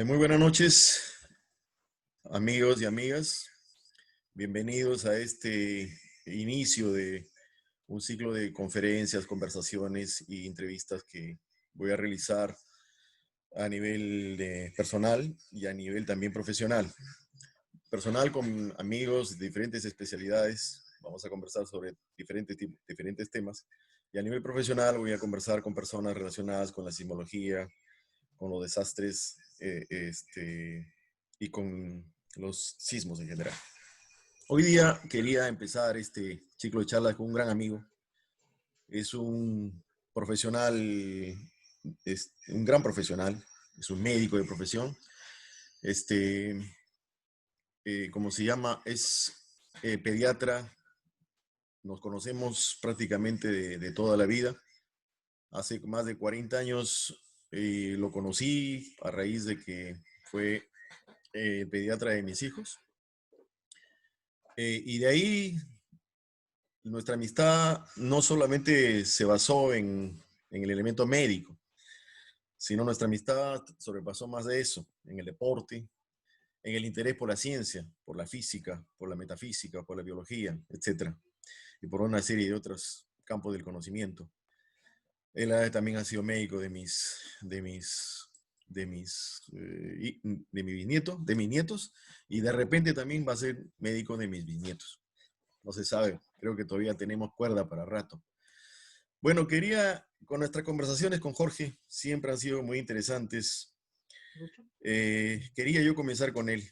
Muy buenas noches, amigos y amigas. Bienvenidos a este inicio de un ciclo de conferencias, conversaciones y entrevistas que voy a realizar a nivel personal y a nivel también profesional. Personal con amigos de diferentes especialidades. Vamos a conversar sobre diferentes temas. Y a nivel profesional voy a conversar con personas relacionadas con la sismología, con los desastres y con los sismos en general. Hoy día quería empezar este ciclo de charlas con un gran amigo. Es un profesional, es un gran profesional, es un médico de profesión. Este, ¿Cómo se llama? Es pediatra. Nos conocemos prácticamente de toda la vida. Hace más de 40 años lo conocí a raíz de que fue pediatra de mis hijos. Y de ahí nuestra amistad no solamente se basó en el elemento médico, sino nuestra amistad sobrepasó más de eso, en el deporte, en el interés por la ciencia, por la física, por la metafísica, por la biología, etcétera, y por una serie de otros campos del conocimiento. Él también ha sido médico de mis nietos, y de repente también va a ser médico de mis bisnietos. No se sabe, creo que todavía tenemos cuerda para rato. Bueno, con nuestras conversaciones con Jorge, siempre han sido muy interesantes. Quería yo comenzar con él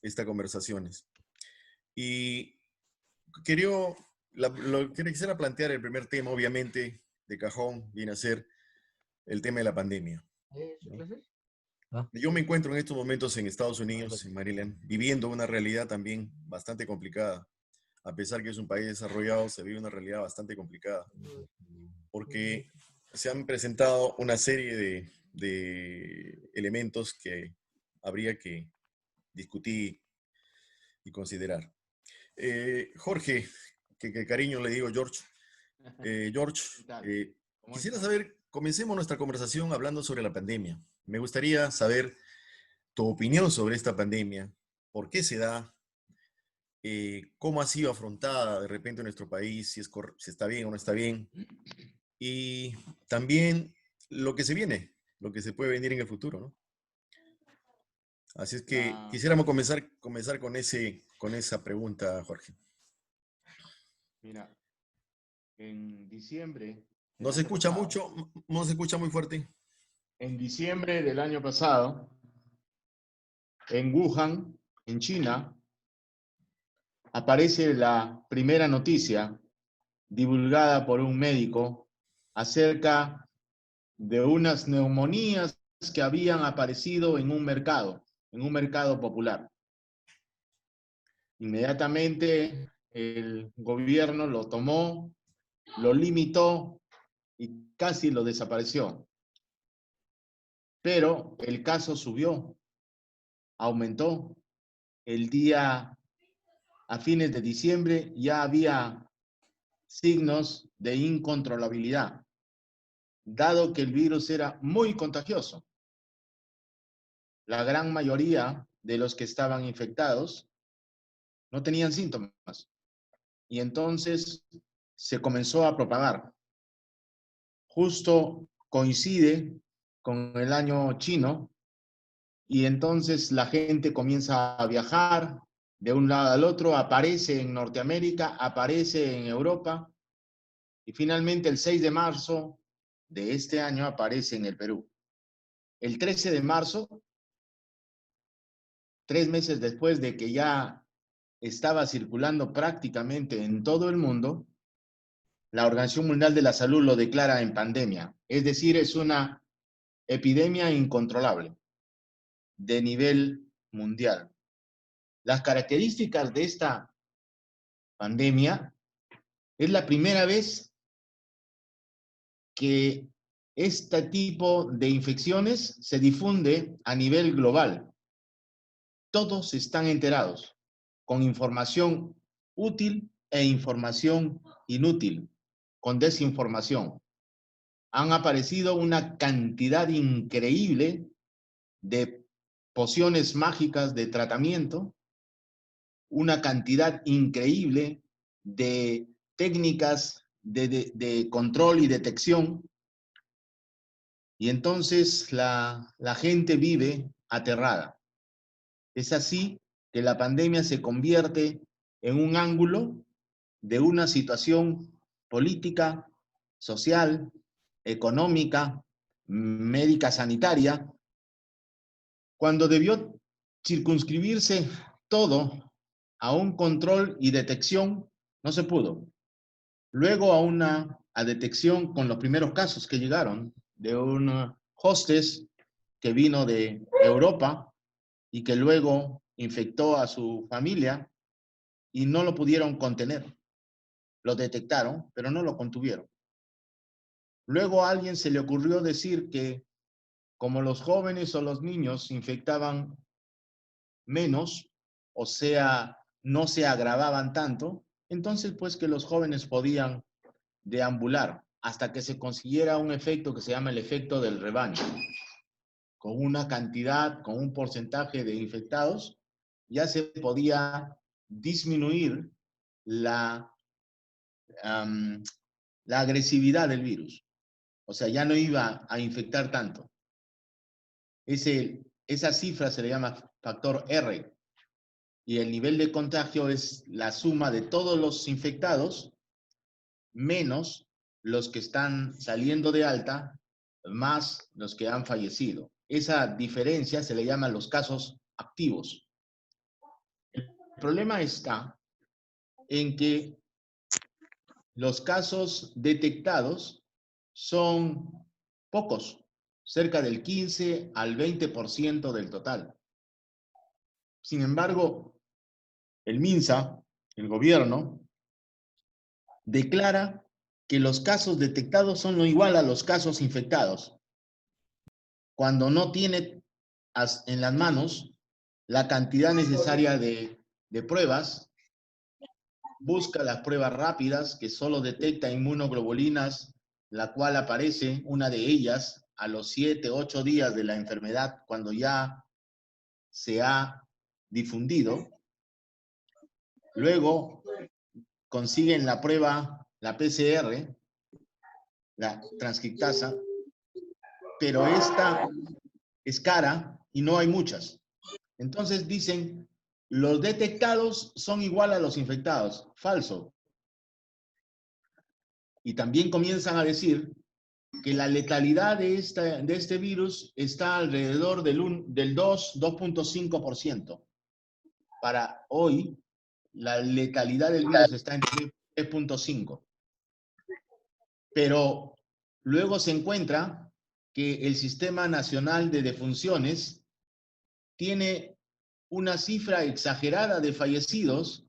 estas conversaciones. Y quería, lo que quisiera plantear, el primer tema, obviamente, de cajón, viene a ser el tema de la pandemia, ¿no? Yo me encuentro en estos momentos en Estados Unidos, en Maryland, viviendo una realidad también bastante complicada. A pesar que es un país desarrollado, se vive una realidad bastante complicada, porque se han presentado una serie de elementos que habría que discutir y considerar. Jorge, que cariño le digo George. George, ¿Qué tal? ¿Cómo quisiera estás? saber, comencemos nuestra conversación hablando sobre la pandemia. Me gustaría saber tu opinión sobre esta pandemia, por qué se da, cómo ha sido afrontada de repente en nuestro país, si está bien o no está bien, y también lo que se viene, lo que se puede venir en el futuro, ¿no? Así es que La, quisiéramos comenzar con esa pregunta, Jorge. mira, en diciembre del ¿No se año escucha pasado, mucho? ¿No se escucha muy fuerte? en diciembre del año pasado, en Wuhan, en China, aparece la primera noticia divulgada por un médico acerca de unas neumonías que habían aparecido en un mercado popular. Inmediatamente el gobierno lo tomó, lo limitó y casi lo desapareció. Pero el caso subió, aumentó. El día, a fines de diciembre, ya había signos de incontrolabilidad, dado que el virus era muy contagioso. La gran mayoría de los que estaban infectados no tenían síntomas y entonces se comenzó a propagar. Justo coincide con el año chino y entonces la gente comienza a viajar de un lado al otro, aparece en Norteamérica, aparece en Europa y finalmente el 6 de marzo de este año aparece en el Perú. El 13 de marzo, 3 meses después de que ya estaba circulando prácticamente en todo el mundo, la Organización Mundial de la Salud lo declara en pandemia, es decir, es una epidemia incontrolable de nivel mundial. Las características de esta pandemia es la primera vez que este tipo de infecciones se difunde a nivel global. Todos están enterados con información útil e información inútil, con desinformación. Han aparecido una cantidad increíble de pociones mágicas de tratamiento, una cantidad increíble de técnicas de control y detección, y entonces la gente vive aterrada. Es así que la pandemia se convierte en un ángulo de una situación política, social, económica, médica, sanitaria, cuando debió circunscribirse todo a un control y detección, no se pudo. Luego a detección con los primeros casos que llegaron de un hostess que vino de Europa y que luego infectó a su familia y no lo pudieron contener. Lo detectaron, pero no lo contuvieron. Luego a alguien se le ocurrió decir que como los jóvenes o los niños infectaban menos, o sea, no se agravaban tanto, entonces pues que los jóvenes podían deambular hasta que se consiguiera un efecto que se llama el efecto del rebaño. Con una cantidad, con un porcentaje de infectados, ya se podía disminuir la agresividad del virus. O sea, ya no iba a infectar tanto. Esa cifra se le llama factor R. Y el nivel de contagio es la suma de todos los infectados menos los que están saliendo de alta, más los que han fallecido. Esa diferencia se le llama los casos activos. El problema está en que los casos detectados son pocos, cerca del 15 al 20% del total. Sin embargo, el MINSA, el gobierno, declara que los casos detectados son lo igual a los casos infectados, cuando no tiene en las manos la cantidad necesaria de pruebas, busca las pruebas rápidas que solo detecta inmunoglobulinas, la cual aparece, una de ellas, a los 7, 8 días de la enfermedad, cuando ya se ha difundido. Luego consiguen la prueba, la PCR, la transcriptasa, pero esta es cara y no hay muchas. Entonces dicen, los detectados son igual a los infectados. Falso. Y también comienzan a decir que la letalidad de este virus está alrededor del 2.5%. Para hoy, la letalidad del virus está en 3.5%. Pero luego se encuentra que el Sistema Nacional de Defunciones tiene una cifra exagerada de fallecidos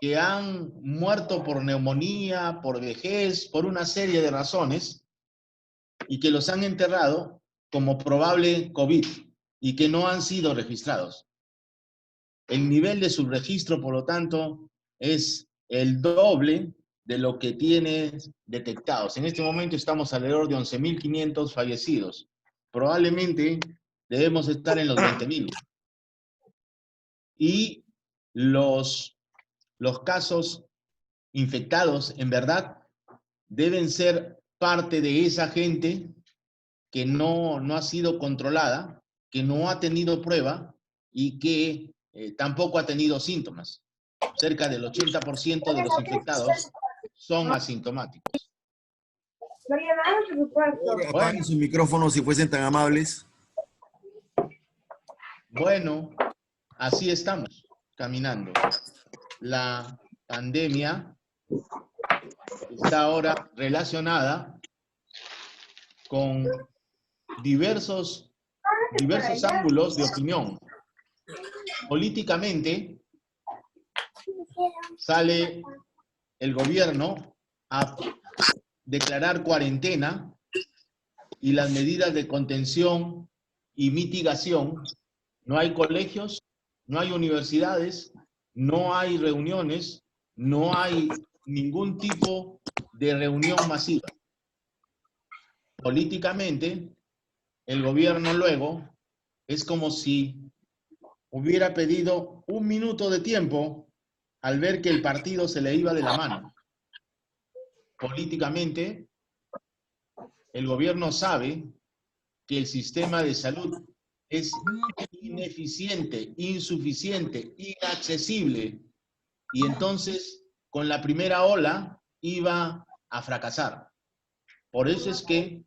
que han muerto por neumonía, por vejez, por una serie de razones, y que los han enterrado como probable COVID y que no han sido registrados. El nivel de subregistro, por lo tanto, es el doble de lo que tiene detectados. En este momento estamos alrededor de 11.500 fallecidos. Probablemente debemos estar en los 20.000. Y los casos infectados, en verdad, deben ser parte de esa gente que no ha sido controlada, que no ha tenido prueba y que tampoco ha tenido síntomas. Cerca del 80% de los infectados son asintomáticos. Apaguen su micrófono si fuesen tan amables. Bueno, así estamos caminando. La pandemia está ahora relacionada con diversos ángulos de opinión. Políticamente, sale el gobierno a declarar cuarentena y las medidas de contención y mitigación. No hay colegios, no hay universidades, no hay reuniones, no hay ningún tipo de reunión masiva. Políticamente, el gobierno luego es como si hubiera pedido un minuto de tiempo al ver que el partido se le iba de la mano. Políticamente, el gobierno sabe que el sistema de salud es ineficiente, insuficiente, inaccesible, y entonces con la primera ola iba a fracasar. Por eso es que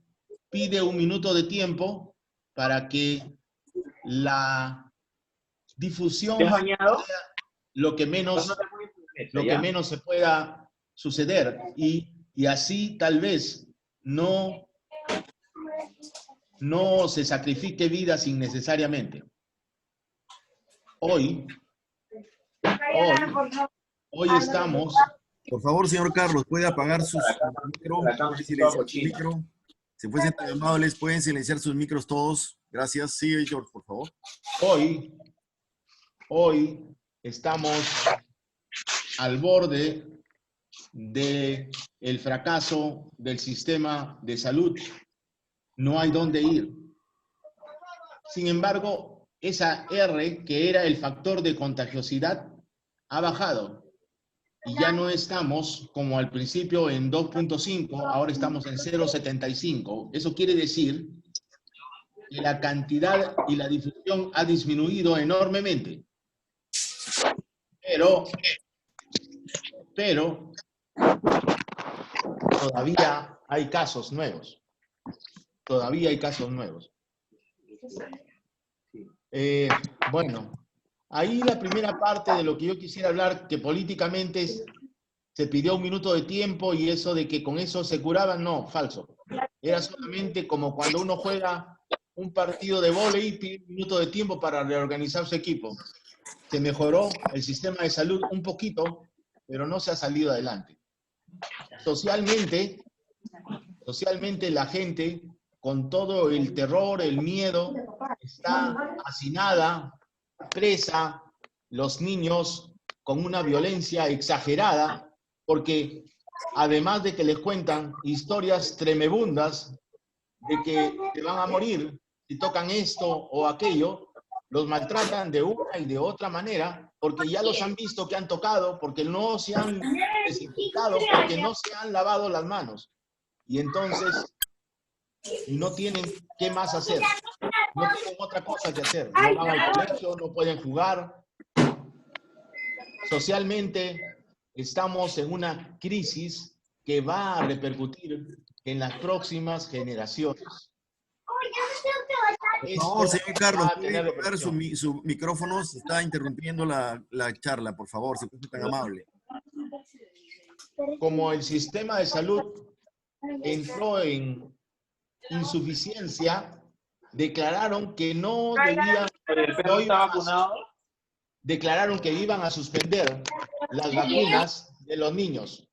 pide un minuto de tiempo para que la difusión sea lo que menos se pueda suceder, y así tal vez no se sacrifique vidas innecesariamente. Hoy estamos... Por favor, señor Carlos, ¿puede apagar sus micros? ¿Puede silenciar su micro? Si fuesen tan amables, pueden silenciar sus micros todos. Gracias. Sí, George, por favor. Hoy estamos al borde del fracaso del sistema de salud. No hay dónde ir. Sin embargo, esa R, que era el factor de contagiosidad, ha bajado. Y ya no estamos como al principio en 2.5, ahora estamos en 0.75. Eso quiere decir que la cantidad y la difusión ha disminuido enormemente. Pero todavía hay casos nuevos. Bueno, ahí la primera parte de lo que yo quisiera hablar, que políticamente se pidió un minuto de tiempo y eso de que con eso se curaban, no, falso. Era solamente como cuando uno juega un partido de vóley y pide un minuto de tiempo para reorganizar su equipo. Se mejoró el sistema de salud un poquito, pero no se ha salido adelante. Socialmente la gente, con todo el terror, el miedo, está hacinada, presa, los niños con una violencia exagerada, porque además de que les cuentan historias tremebundas de que se van a morir si tocan esto o aquello, los maltratan de una y de otra manera, porque ya los han visto que han tocado, porque no se han desinfectado, porque no se han lavado las manos. Y entonces no tienen qué más hacer. No tienen otra cosa que hacer. No van al colegio, no pueden jugar. Socialmente estamos en una crisis que va a repercutir en las próximas generaciones. Por favor, señor Carlos, puede apagar su micrófono, se está interrumpiendo la charla, por favor, si fuese tan amable. Como el sistema de salud entró en insuficiencia, declararon que no debían, declararon que iban a suspender las vacunas de los niños.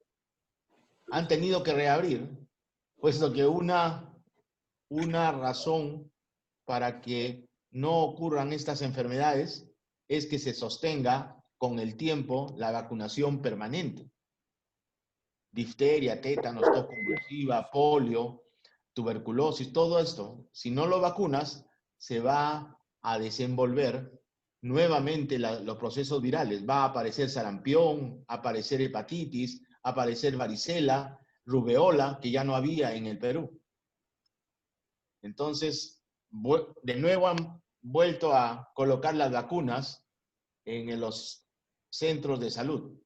Han tenido que reabrir, puesto que una razón para que no ocurran estas enfermedades es que se sostenga con el tiempo la vacunación permanente. Difteria, tétanos, tos convulsiva, polio, tuberculosis, todo esto, si no lo vacunas, se va a desenvolver nuevamente los procesos virales. Va a aparecer sarampión, a aparecer hepatitis, a aparecer varicela, rubeola, que ya no había en el Perú. Entonces, de nuevo han vuelto a colocar las vacunas en los centros de salud.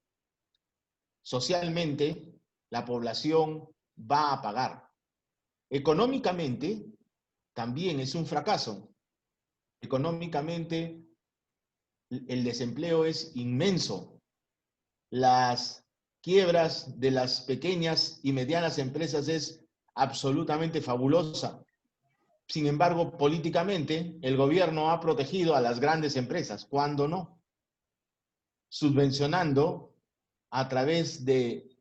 Socialmente, la población va a pagar. Económicamente, también es un fracaso. Económicamente, el desempleo es inmenso. Las quiebras de las pequeñas y medianas empresas es absolutamente fabulosa. Sin embargo, políticamente, el gobierno ha protegido a las grandes empresas. ¿Cuándo no? Subvencionando a través de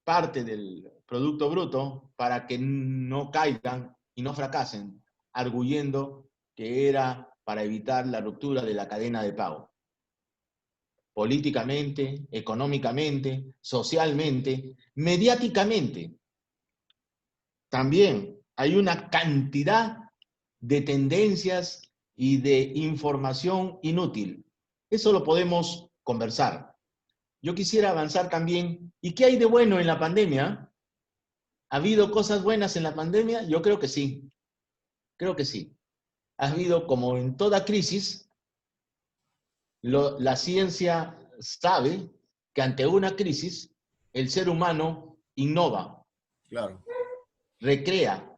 parte del Producto Bruto para que no caigan y no fracasen, arguyendo que era para evitar la ruptura de la cadena de pago. Políticamente, económicamente, socialmente, mediáticamente, también hay una cantidad de tendencias y de información inútil. Eso lo podemos conversar. Yo quisiera avanzar también. ¿Y qué hay de bueno en la pandemia? ¿Ha habido cosas buenas en la pandemia? Yo creo que sí. Creo que sí. Ha habido, como en toda crisis, la ciencia sabe que ante una crisis el ser humano innova, Claro. recrea.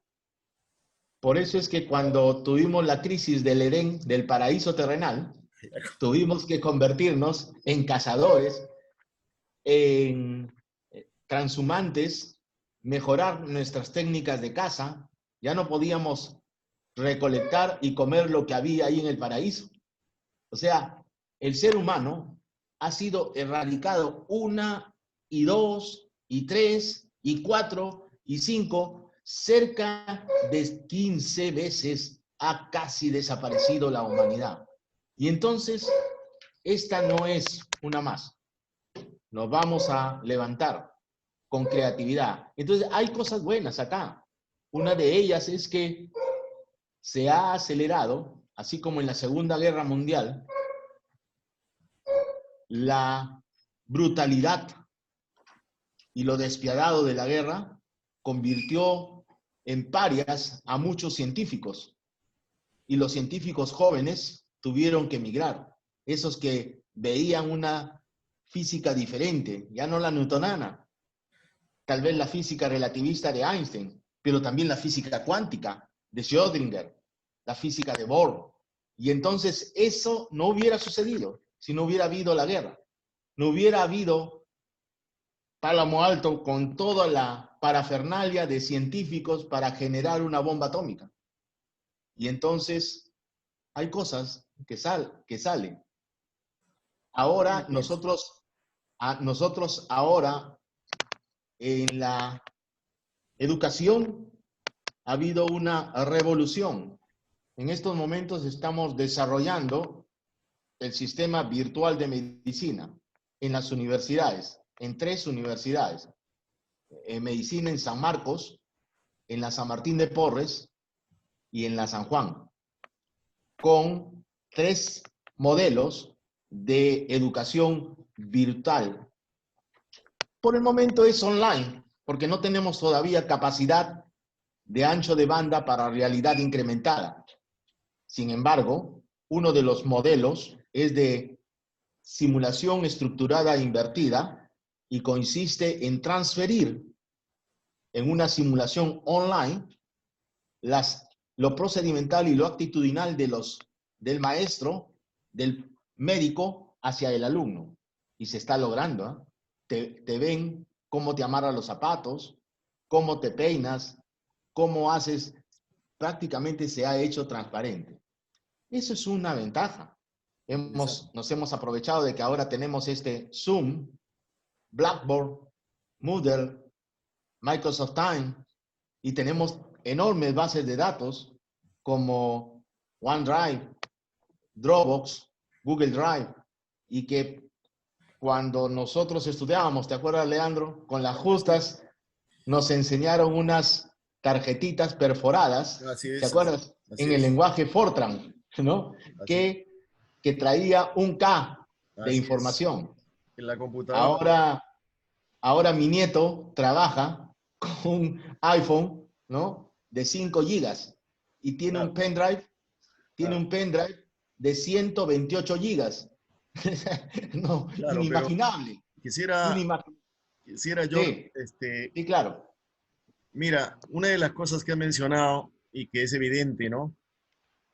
Por eso es que cuando tuvimos la crisis del Edén, del paraíso terrenal, tuvimos que convertirnos en cazadores, en transhumantes, mejorar nuestras técnicas de caza. Ya no podíamos recolectar y comer lo que había ahí en el paraíso. O sea, el ser humano ha sido erradicado 1, y 2, y 3, y 4, y 5, cerca de 15 veces ha casi desaparecido la humanidad. Y entonces, esta no es una más. Nos vamos a levantar con creatividad. Entonces, hay cosas buenas acá. Una de ellas es que se ha acelerado, así como en la Segunda Guerra Mundial, la brutalidad y lo despiadado de la guerra convirtió en parias a muchos científicos. Y los científicos jóvenes tuvieron que emigrar. Esos que veían una física diferente, ya no la newtonana, tal vez la física relativista de Einstein, pero también la física cuántica de Schrödinger, la física de Bohr. Y entonces eso no hubiera sucedido si no hubiera habido la guerra. No hubiera habido Pálamo Alto con toda la parafernalia de científicos para generar una bomba atómica. Y entonces hay cosas que salen. Ahora nosotros ahora en la educación ha habido una revolución. En estos momentos estamos desarrollando el sistema virtual de medicina en las universidades, en 3 universidades. En medicina en San Marcos, en la San Martín de Porres y en la San Juan, con 3 modelos de educación virtual. Por el momento es online, porque no tenemos todavía capacidad de ancho de banda para realidad incrementada. Sin embargo, uno de los modelos es de simulación estructurada e invertida y consiste en transferir en una simulación online lo procedimental y lo actitudinal del maestro, del médico hacia el alumno. Y se está logrando. Te ven cómo te amarras los zapatos, cómo te peinas, cómo haces. Prácticamente se ha hecho transparente. Eso es una ventaja. Nos hemos aprovechado de que ahora tenemos este Zoom, Blackboard, Moodle, Microsoft Time, y tenemos enormes bases de datos como OneDrive, Dropbox, Google Drive, y que cuando nosotros estudiábamos, ¿te acuerdas, Leandro? Con las justas nos enseñaron unas tarjetitas perforadas, ¿te acuerdas? En el lenguaje Fortran, ¿no? Que traía un K de información. En la computadora. Ahora mi nieto trabaja con un iPhone, ¿no? De 5 gigas y tiene un pendrive, de 128 gigas. No, Claro, inimaginable. Quisiera yo, Sí, sí, claro. Mira, una de las cosas que ha mencionado y que es evidente, ¿no?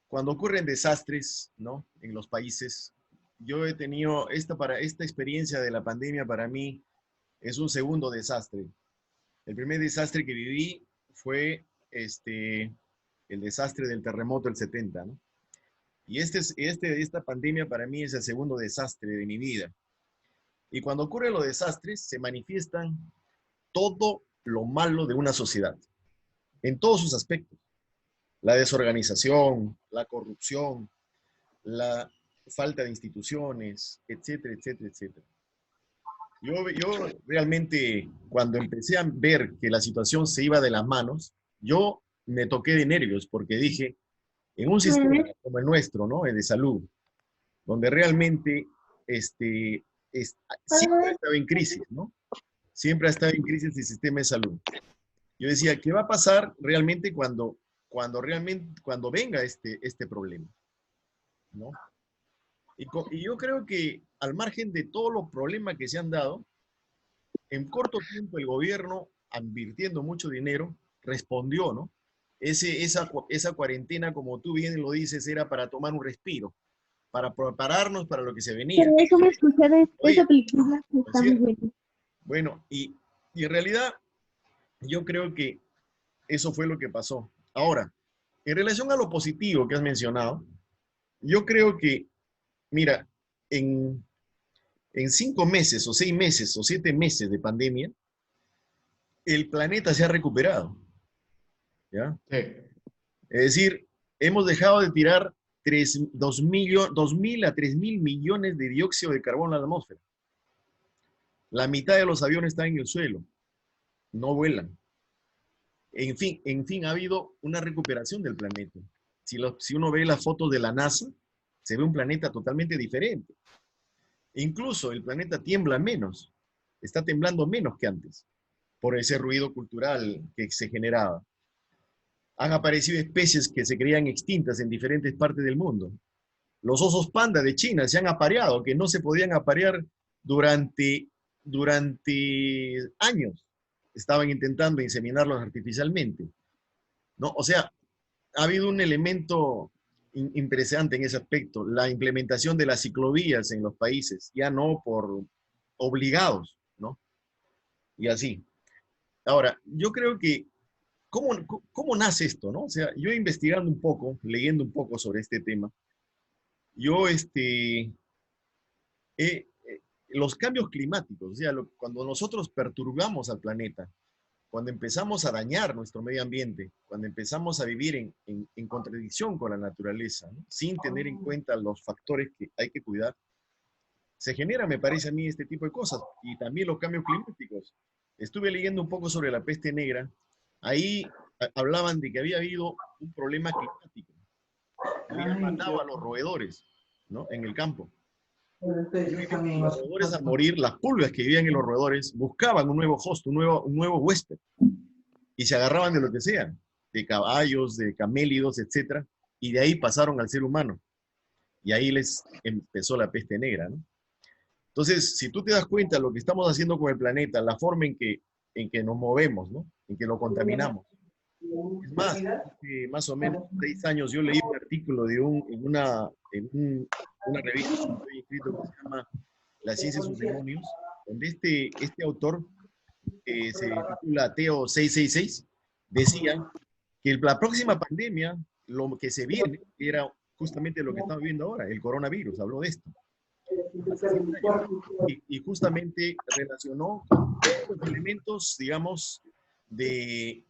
Cuando ocurren desastres, ¿no? En los países, yo he tenido esta experiencia de la pandemia para mí es un segundo desastre. El primer desastre que viví fue el desastre del terremoto del 70, ¿no? Y esta pandemia para mí es el segundo desastre de mi vida. Y cuando ocurren los desastres, se manifiestan todo lo malo de una sociedad, en todos sus aspectos. La desorganización, la corrupción, la falta de instituciones, etcétera, etcétera, etcétera. Yo realmente, cuando empecé a ver que la situación se iba de las manos, yo me toqué de nervios porque dije, En un sistema como el nuestro, ¿no? El de salud, donde realmente siempre ha estado en crisis, ¿no? Siempre ha estado en crisis el sistema de salud. Yo decía, ¿qué va a pasar realmente cuando venga este problema? ¿No? Y yo creo que al margen de todos los problemas que se han dado, en corto tiempo el gobierno, invirtiendo mucho dinero, respondió, ¿no? Esa cuarentena, como tú bien lo dices, era para tomar un respiro, para prepararnos para lo que se venía. Pero eso me escuché de Oye, esa película que ¿no es está muy cierto? buena. Bueno, y en realidad yo creo que eso fue lo que pasó. Ahora, en relación a lo positivo que has mencionado, yo creo que, mira, en 5 meses o 6 meses o 7 meses de pandemia, el planeta se ha recuperado, ¿ya? Sí. Es decir, hemos dejado de tirar 2.000 a 3.000 millones de dióxido de carbono a la atmósfera. La mitad de los aviones están en el suelo, no vuelan. En fin, ha habido una recuperación del planeta. Si uno ve las fotos de la NASA, se ve un planeta totalmente diferente. Incluso el planeta tiembla menos, está temblando menos que antes, por ese ruido cultural que se generaba. Han aparecido especies que se creían extintas en diferentes partes del mundo. Los osos panda de China se han apareado, que no se podían aparear durante años. Estaban intentando inseminarlos artificialmente, ¿no? O sea, ha habido un elemento impresionante en ese aspecto, la implementación de las ciclovías en los países, ya no por obligados, ¿no? Y así. Ahora, yo creo que, ¿cómo nace esto, no? O sea, yo investigando un poco, leyendo un poco sobre este tema, yo, los cambios climáticos, o sea, cuando nosotros perturbamos al planeta, cuando empezamos a dañar nuestro medio ambiente, cuando empezamos a vivir en contradicción con la naturaleza, ¿no? Sin tener en cuenta los factores que hay que cuidar, se genera, me parece a mí, este tipo de cosas. Y también los cambios climáticos. Estuve leyendo un poco sobre la peste negra. Ahí hablaban de que había habido un problema climático. Habían matado a los roedores, ¿no? En el campo. Y obviamente los roedores al morir, las pulgas que vivían en los roedores buscaban un nuevo host, un nuevo huésped. Y se agarraban de lo que sea, de caballos, de camélidos, etcétera, y de ahí pasaron al ser humano. Y ahí les empezó la peste negra, ¿no? Entonces, si tú te das cuenta de lo que estamos haciendo con el planeta, la forma en que nos movemos, ¿no? En que lo contaminamos. Es más, hace más o menos 6 años yo leí un artículo en una revista que estoy inscrito que se llama La ciencia y sus demonios, donde este autor, que se titula Teo 666, decía que la próxima pandemia, lo que se viene, era justamente lo que estamos viendo ahora, el coronavirus, habló de esto. Hace 6 años. Y justamente relacionó con todos los elementos, digamos, de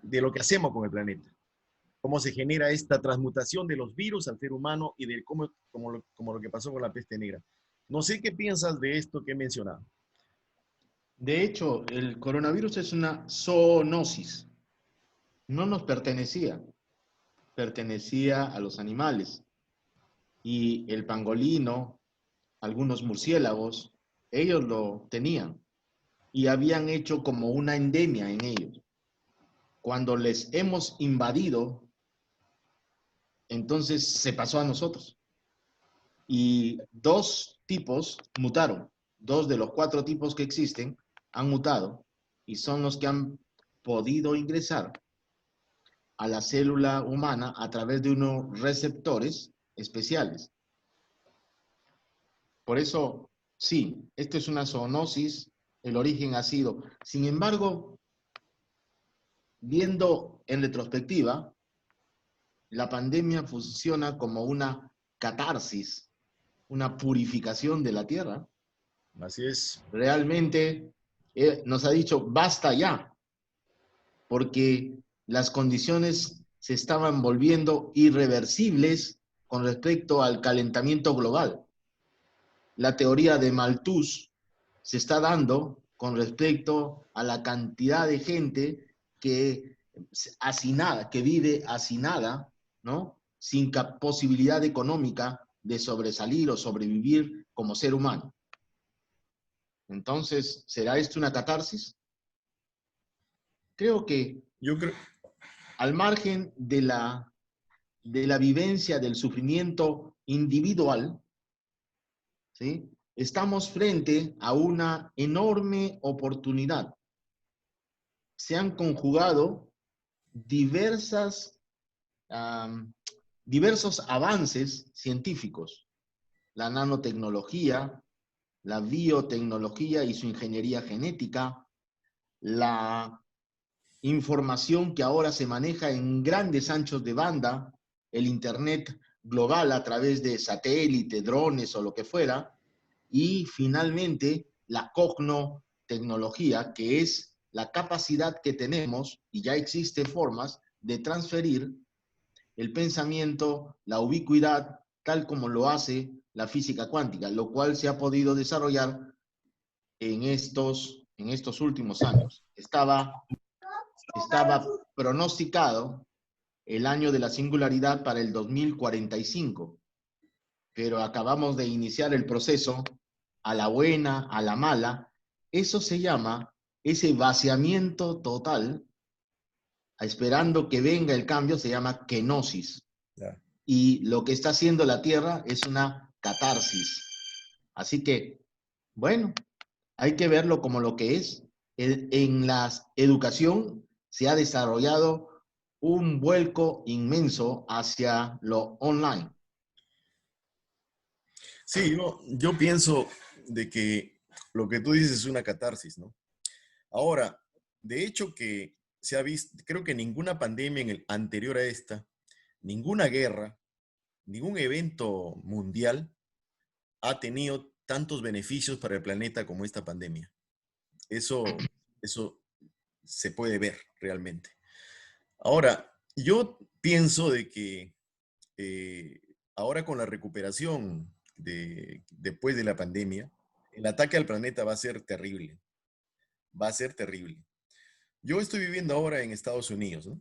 lo que hacemos con el planeta. Cómo se genera esta transmutación de los virus al ser humano y de como lo que pasó con la peste negra. No sé qué piensas de esto que he mencionado. De hecho, el coronavirus es una zoonosis. No nos pertenecía, pertenecía a los animales. Y el pangolino, algunos murciélagos, ellos lo tenían y habían hecho como una endemia en ellos. Cuando les hemos invadido, entonces se pasó a nosotros. Y 2 tipos mutaron. 2 de los 4 tipos que existen han mutado y son los que han podido ingresar a la célula humana a través de unos receptores especiales. Por eso, sí, esto es una zoonosis, el origen ha sido. Sin embargo, viendo en retrospectiva, la pandemia funciona como una catarsis, una purificación de la Tierra. Así es. Realmente nos ha dicho, basta ya, porque las condiciones se estaban volviendo irreversibles con respecto al calentamiento global. La teoría de Malthus se está dando con respecto a la cantidad de gente que hacinada, que vive hacinada, ¿no? Sin posibilidad económica de sobresalir o sobrevivir como ser humano. Entonces, ¿será esto una catarsis? Creo que Yo creo, al margen de la vivencia del sufrimiento individual, ¿sí? Estamos frente a una enorme oportunidad. Se han conjugado diversas, diversos avances científicos, la nanotecnología, la biotecnología y su ingeniería genética, la información que ahora se maneja en grandes anchos de banda, el Internet global a través de satélite, drones o lo que fuera, y finalmente la cognotecnología, que es la capacidad que tenemos, y ya existen formas, de transferir el pensamiento, la ubicuidad, tal como lo hace la física cuántica, lo cual se ha podido desarrollar en estos últimos años. Estaba pronosticado el año de la singularidad para el 2045, pero acabamos de iniciar el proceso a la buena, a la mala. Eso se llama ese vaciamiento total, esperando que venga el cambio, se llama kenosis. ya. Y lo que está haciendo la Tierra es una catarsis. Así que, bueno, hay que verlo como lo que es. En la educación se ha desarrollado un vuelco inmenso hacia lo online. Sí, yo pienso de que lo que tú dices es una catarsis, ¿no? Ahora, de hecho que se ha visto, creo que ninguna pandemia en el anterior a esta, ninguna guerra, ningún evento mundial ha tenido tantos beneficios para el planeta como esta pandemia. Eso se puede ver realmente. Ahora, yo pienso de que eh, ahora con la recuperación después de la pandemia, el ataque al planeta va a ser terrible. Va a ser terrible. Yo estoy viviendo ahora en Estados Unidos, ¿no?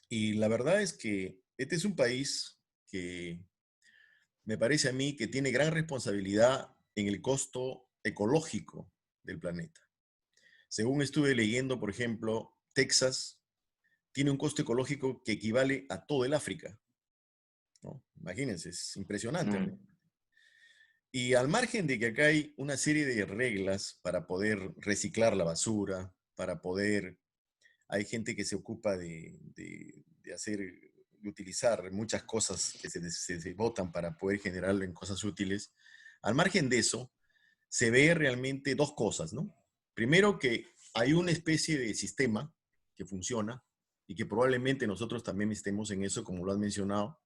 Y la verdad es que este es un país que me parece a mí que tiene gran responsabilidad en el costo ecológico del planeta. Según estuve leyendo, por ejemplo, Texas tiene un costo ecológico que equivale a todo el África, ¿no? Imagínense, es impresionante. Mm. Y al margen de que acá hay una serie de reglas para poder reciclar la basura, para poder, hay gente que se ocupa de hacer, de utilizar muchas cosas que se botan para poder generarlo en cosas útiles. Al margen de eso, se ve realmente dos cosas, ¿no? Primero que hay una especie de sistema que funciona y que probablemente nosotros también estemos en eso, como lo has mencionado,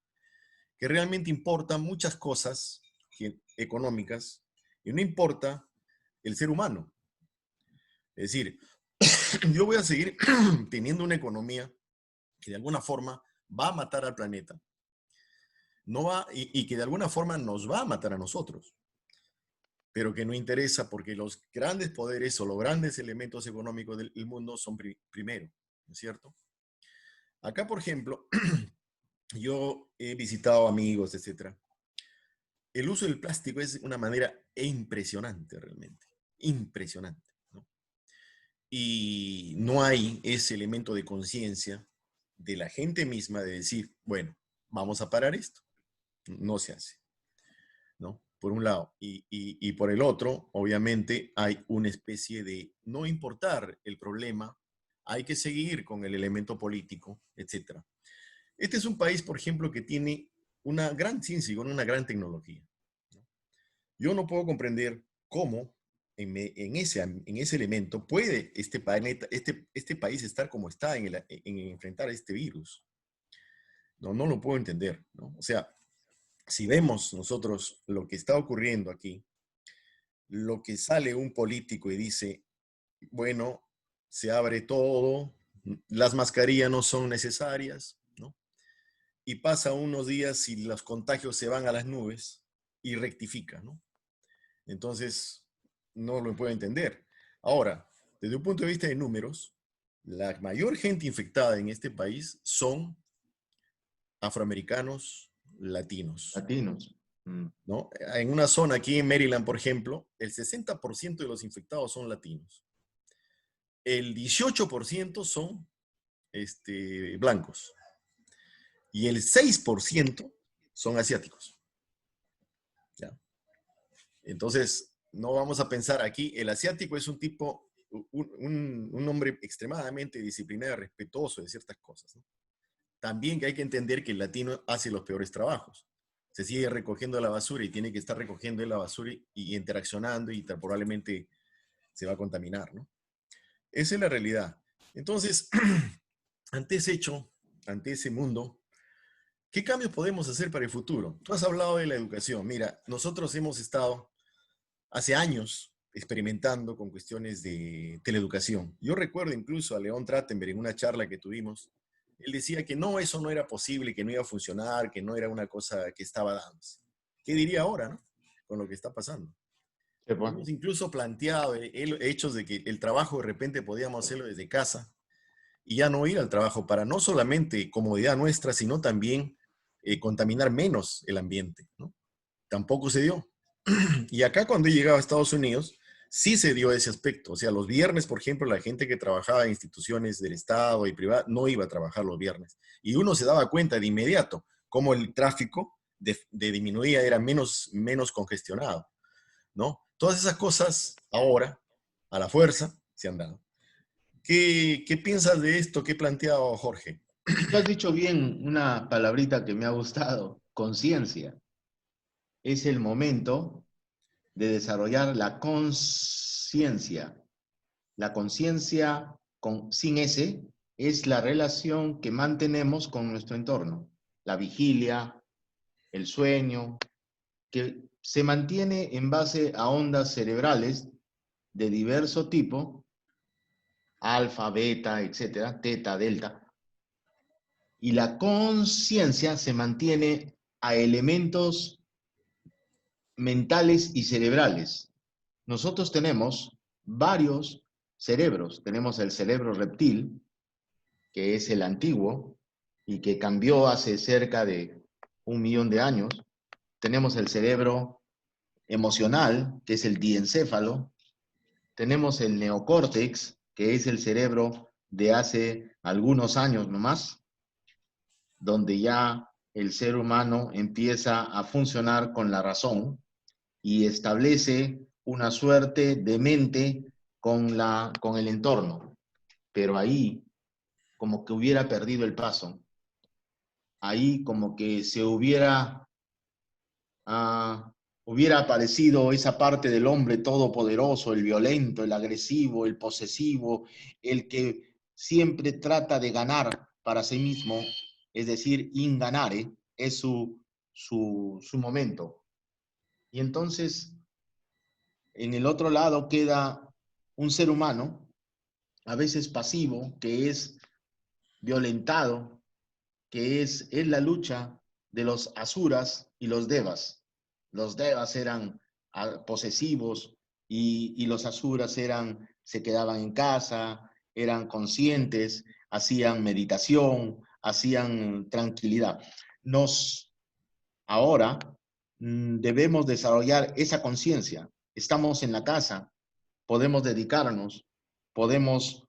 que realmente importa muchas cosas económicas y no importa el ser humano. Es decir, yo voy a seguir teniendo una economía que de alguna forma va a matar al planeta, no va, y que de alguna forma nos va a matar a nosotros, pero que no interesa porque los grandes poderes o los grandes elementos económicos del mundo son primero, ¿no es cierto? Acá, por ejemplo, yo he visitado amigos, etcétera. El uso del plástico es una manera impresionante realmente, impresionante, ¿no? Y no hay ese elemento de conciencia de la gente misma de decir, bueno, vamos a parar esto. No se hace, ¿no? Por un lado. Y por el otro, obviamente, hay una especie de no importar el problema, hay que seguir con el elemento político, etcétera. Este es un país, por ejemplo, que tiene una gran ciencia y una gran tecnología. Yo no puedo comprender cómo en ese elemento puede este planeta, este país estar como está en enfrentar este virus. No, no lo puedo entender, ¿no? O sea, si vemos nosotros lo que está ocurriendo aquí, lo que sale un político y dice, bueno, se abre todo, las mascarillas no son necesarias, ¿no? Y pasa unos días y los contagios se van a las nubes y rectifica, ¿no? Entonces, no lo puedo entender. Ahora, desde un punto de vista de números, la mayor gente infectada en este país son afroamericanos, latinos, Latinos. Mm. ¿no? En una zona aquí en Maryland, por ejemplo, el 60% de los infectados son latinos. El 18% son blancos. Y el 6% son asiáticos. ¿Ya? Entonces, no vamos a pensar aquí, el asiático es un tipo, un hombre extremadamente disciplinado, respetuoso de ciertas cosas, ¿no? También que hay que entender que el latino hace los peores trabajos. Se sigue recogiendo la basura y tiene que estar recogiendo la basura y interaccionando y probablemente se va a contaminar, ¿no? Esa es la realidad. Entonces, ante ese hecho, ante ese mundo, ¿qué cambios podemos hacer para el futuro? Tú has hablado de la educación. Mira, nosotros hemos estado hace años experimentando con cuestiones de teleeducación. Yo recuerdo incluso a León Trachtenberg en una charla que tuvimos. Él decía que no, eso no era posible, que no iba a funcionar, que no era una cosa que estaba dándose. ¿Qué diría ahora, no? Con lo que está pasando. Sí, pues. Hemos incluso planteado hechos de que el trabajo de repente podíamos hacerlo desde casa y ya no ir al trabajo para no solamente comodidad nuestra, sino también contaminar menos el ambiente, ¿no? Tampoco se dio. Y acá cuando he llegado a Estados Unidos, sí se dio ese aspecto. O sea, los viernes, por ejemplo, la gente que trabajaba en instituciones del Estado y privadas no iba a trabajar los viernes. Y uno se daba cuenta de inmediato cómo el tráfico de disminuía, era menos congestionado, ¿no? Todas esas cosas ahora, a la fuerza, se han dado. ¿Qué piensas de esto que he planteado, Jorge? Tú has dicho bien una palabrita que me ha gustado, conciencia. Es el momento de desarrollar la conciencia. La conciencia sin S es la relación que mantenemos con nuestro entorno. La vigilia, el sueño, que se mantiene en base a ondas cerebrales de diverso tipo, alfa, beta, etcétera, teta, delta. Y la conciencia se mantiene a elementos mentales y cerebrales. Nosotros tenemos varios cerebros. Tenemos el cerebro reptil, que es el antiguo y que cambió hace cerca de 1 millón de años. Tenemos el cerebro emocional, que es el diencéfalo. Tenemos el neocórtex, que es el cerebro de hace algunos años nomás, donde ya el ser humano empieza a funcionar con la razón y establece una suerte de mente con el entorno. Pero ahí como que hubiera perdido el paso. Ahí como que se hubiera aparecido esa parte del hombre todopoderoso, el violento, el agresivo, el posesivo, el que siempre trata de ganar para sí mismo, es decir, inganare, es su momento. Y entonces, en el otro lado queda un ser humano, a veces pasivo, que es violentado, que es la lucha de los asuras y los devas. Los devas eran posesivos y los asuras se quedaban en casa, eran conscientes, hacían meditación, hacían tranquilidad. Ahora debemos desarrollar esa conciencia. Estamos en la casa, podemos dedicarnos, podemos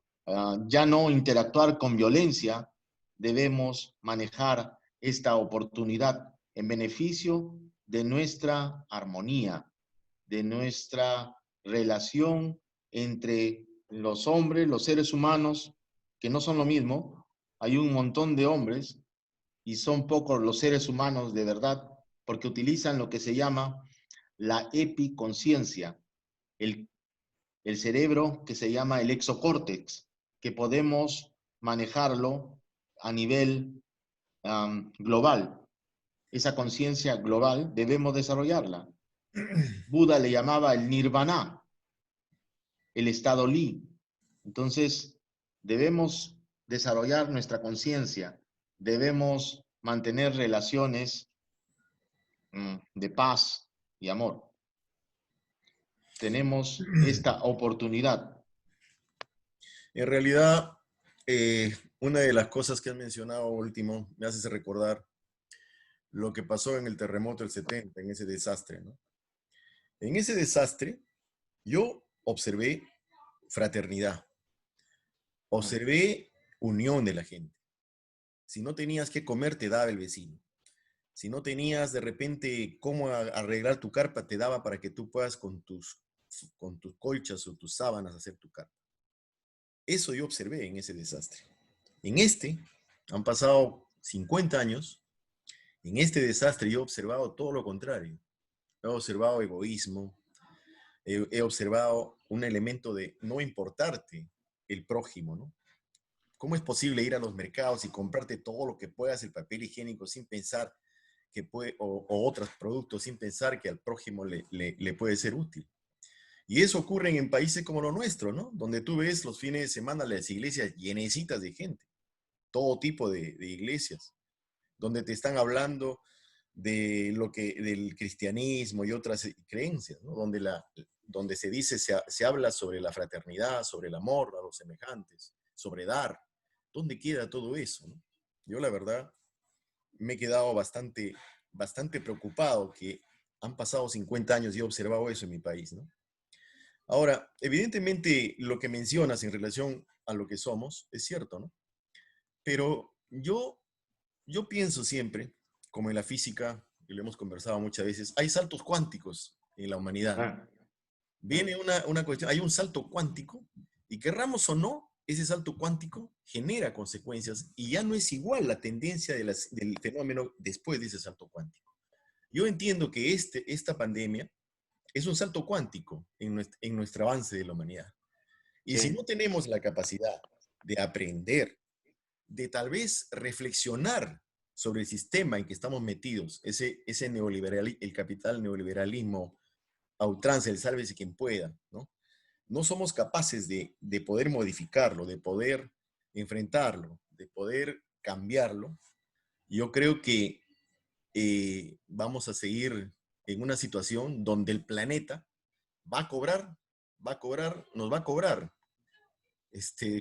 ya no interactuar con violencia, debemos manejar esta oportunidad en beneficio de nuestra armonía, de nuestra relación entre los hombres, los seres humanos, que no son lo mismo. Hay un montón de hombres y son pocos los seres humanos de verdad, porque utilizan lo que se llama la epiconciencia, el el cerebro que se llama el exocórtex, que podemos manejarlo a nivel global. Esa conciencia global debemos desarrollarla. Buda le llamaba el nirvana, el estado li. Entonces, debemos desarrollar nuestra conciencia, debemos mantener relaciones de paz y amor. Tenemos esta oportunidad. En realidad, una de las cosas que has mencionado último me hace recordar lo que pasó en el terremoto del 70, en ese desastre, ¿no? En ese desastre, yo observé fraternidad, observé unión de la gente. Si no tenías que comer, te daba el vecino. Si no tenías de repente cómo arreglar tu carpa, te daba para que tú puedas con tus colchas o tus sábanas hacer tu carpa. Eso yo observé en ese desastre. En este, han pasado 50 años, en este desastre yo he observado todo lo contrario. He observado egoísmo, he observado un elemento de no importarte el prójimo, ¿no? ¿Cómo es posible ir a los mercados y comprarte todo lo que puedas, el papel higiénico, sin pensar que puede, o otros productos, sin pensar que al prójimo le puede ser útil? Y eso ocurre en países como lo nuestro, ¿no? Donde tú ves los fines de semana las iglesias llenecitas de gente, todo tipo de iglesias, donde te están hablando de del cristianismo y otras creencias, ¿no? Donde se dice, se habla sobre la fraternidad, sobre el amor a los semejantes, sobre dar. ¿Dónde queda todo eso, no? Yo la verdad me he quedado bastante preocupado que han pasado 50 años y he observado eso en mi país, ¿no? Ahora, evidentemente lo que mencionas en relación a lo que somos es cierto, ¿no? Pero yo pienso siempre, como en la física, y lo hemos conversado muchas veces, hay saltos cuánticos en la humanidad, ¿no? Ah, Viene una cuestión, hay un salto cuántico, y querramos o no, ese salto cuántico genera consecuencias, y ya no es igual la tendencia del fenómeno después de ese salto cuántico. Yo entiendo que esta pandemia es un salto cuántico en nuestro avance de la humanidad. Y si no sí, tenemos la capacidad de aprender, de tal vez reflexionar sobre el sistema en que estamos metidos, ese el capital neoliberalismo a ultranza, el sálvese quien pueda, ¿no? No somos capaces de poder modificarlo, de poder enfrentarlo, de poder cambiarlo. Yo creo que vamos a seguir en una situación donde el planeta va a cobrar, nos va a cobrar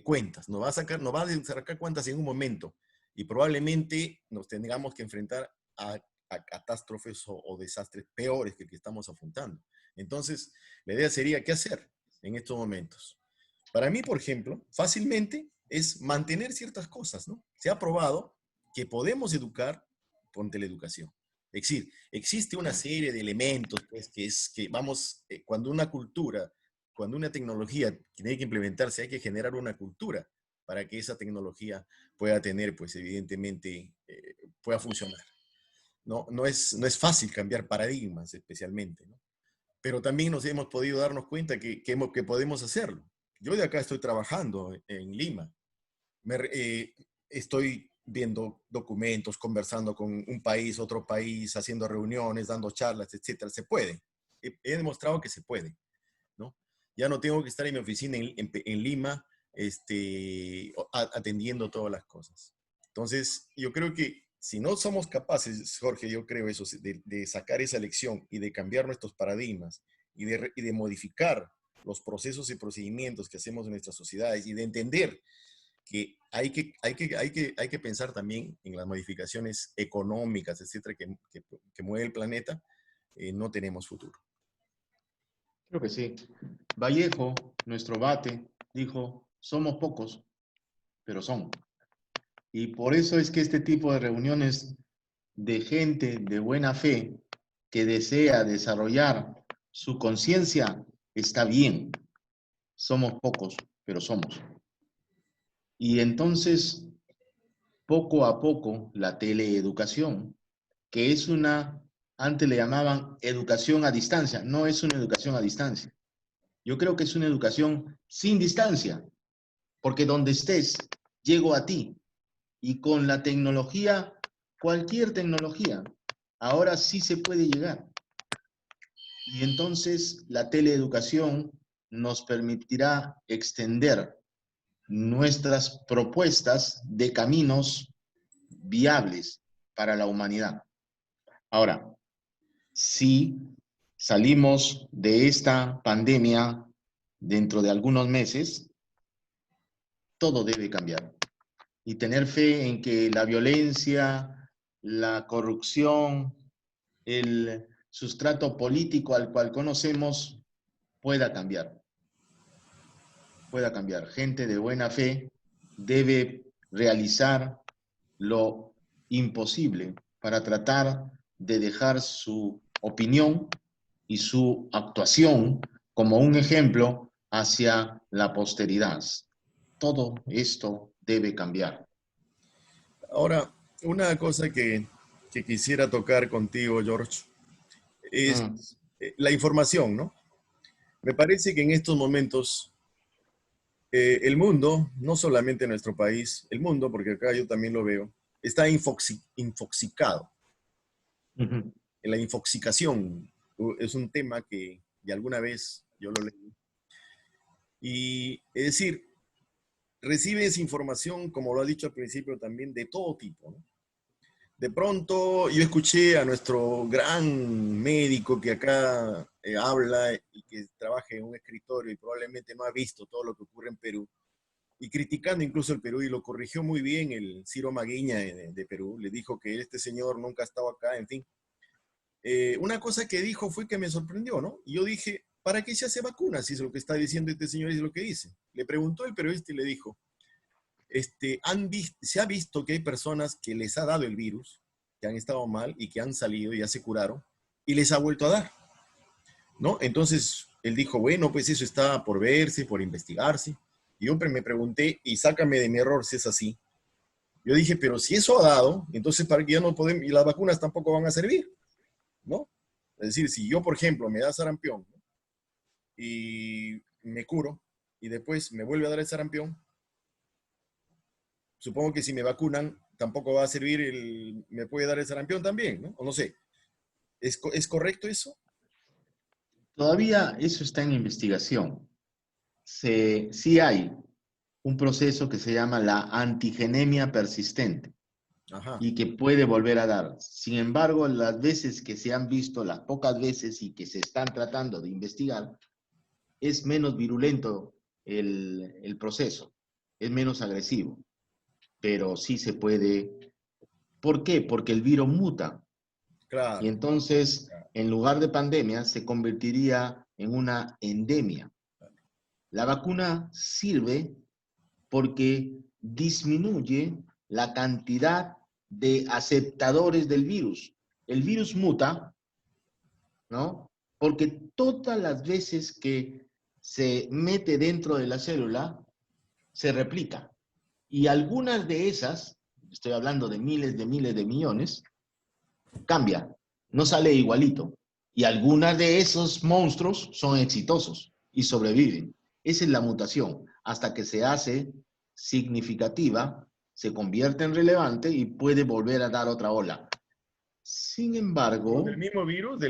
cuentas, nos va a sacar cuentas en un momento y probablemente nos tengamos que enfrentar a catástrofes o desastres peores que el que estamos afrontando. Entonces, la idea sería, ¿qué hacer en estos momentos? Para mí, por ejemplo, fácilmente es mantener ciertas cosas, ¿no? Se ha probado que podemos educar con teleeducación. Es decir, existe una serie de elementos, pues, que vamos, cuando una tecnología tiene que implementarse, hay que generar una cultura para que esa tecnología pueda tener, pues evidentemente, pueda funcionar. No es fácil cambiar paradigmas, especialmente, ¿no? Pero también nos hemos podido darnos cuenta que podemos hacerlo. Yo de acá estoy trabajando en Lima. Estoy viendo documentos, conversando con un país, otro país, haciendo reuniones, dando charlas, etcétera. Se puede. He demostrado que se puede, ¿no? Ya no tengo que estar en mi oficina en Lima atendiendo todas las cosas. Entonces, yo creo que si no somos capaces, Jorge, yo creo eso, de sacar esa lección y de cambiar nuestros paradigmas y de modificar los procesos y procedimientos que hacemos en nuestras sociedades y de entender que hay que pensar también en las modificaciones económicas, etcétera, que mueve el planeta, no tenemos futuro. creo que sí. Vallejo, nuestro bate, dijo, somos pocos, pero son. Y por eso es que este tipo de reuniones de gente de buena fe que desea desarrollar su conciencia está bien. Somos pocos, pero somos. Y entonces, poco a poco, la teleeducación, que es antes le llamaban educación a distancia, no es una educación a distancia. Yo creo que es una educación sin distancia, porque donde estés, llego a ti. Y con la tecnología, cualquier tecnología, ahora sí se puede llegar. Y entonces la teleeducación nos permitirá extender nuestras propuestas de caminos viables para la humanidad. Ahora, si salimos de esta pandemia dentro de algunos meses, todo debe cambiar. y tener fe en que la violencia, la corrupción, el sustrato político al cual conocemos pueda cambiar. Pueda cambiar. Gente de buena fe debe realizar lo imposible para tratar de dejar su opinión y su actuación como un ejemplo hacia la posteridad. Todo esto debe cambiar. Ahora, una cosa que quisiera tocar contigo, George, es Mm, la información, ¿no? Me parece que en estos momentos el mundo, no solamente nuestro país, el mundo, porque acá yo también lo veo, está infoxicado. ujú. La infoxicación es un tema que de alguna vez yo lo leí. Y es decir, recibes información, como lo ha dicho al principio también, de todo tipo, ¿no? De pronto yo escuché a nuestro gran médico que acá habla y que trabaja en un escritorio y probablemente no ha visto todo lo que ocurre en Perú, y criticando incluso el Perú, y lo corrigió muy bien el Ciro Maguiña de Perú, le dijo que este señor nunca ha estado acá, en fin. Una cosa que dijo fue que me sorprendió, ¿no? Y yo dije, ¿para qué se hace vacuna si es lo que está diciendo este señor y es lo que dice? Le preguntó el periodista y le dijo, se ha visto que hay personas que les ha dado el virus, que han estado mal y que han salido y ya se curaron, y les ha vuelto a dar, ¿no? Entonces él dijo, bueno, pues eso está por verse, por investigarse. Y yo me pregunté, y sácame de mi error si es así. Yo dije, pero si eso ha dado, entonces para que ya no podemos, y las vacunas tampoco van a servir, ¿no? Es decir, si yo, por ejemplo, me da sarampión, ¿no? Y me curo, y después me vuelve a dar el sarampión, supongo que si me vacunan, tampoco va a servir me puede dar el sarampión también, ¿no? O no sé. ¿Es correcto eso? Todavía eso está en investigación. Sí hay un proceso que se llama la antigenemia persistente Ajá, y que puede volver a dar. Sin embargo, las veces que se han visto, las pocas veces y que se están tratando de investigar, es menos virulento el proceso, es menos agresivo, pero sí se puede. ¿Por qué? Porque el virus muta y claro. entonces, Claro. en lugar de pandemia, se convertiría en una endemia. La vacuna sirve porque disminuye la cantidad de aceptadores del virus. El virus muta, ¿no? Porque todas las veces que se mete dentro de la célula, se replica. Y algunas de esas, estoy hablando de miles de millones, cambia, no sale igualito. Y algunas de esos monstruos son exitosos y sobreviven. Esa es la mutación, hasta que se hace significativa, se convierte en relevante y puede volver a dar otra ola. Sin ¿Pero embargo, del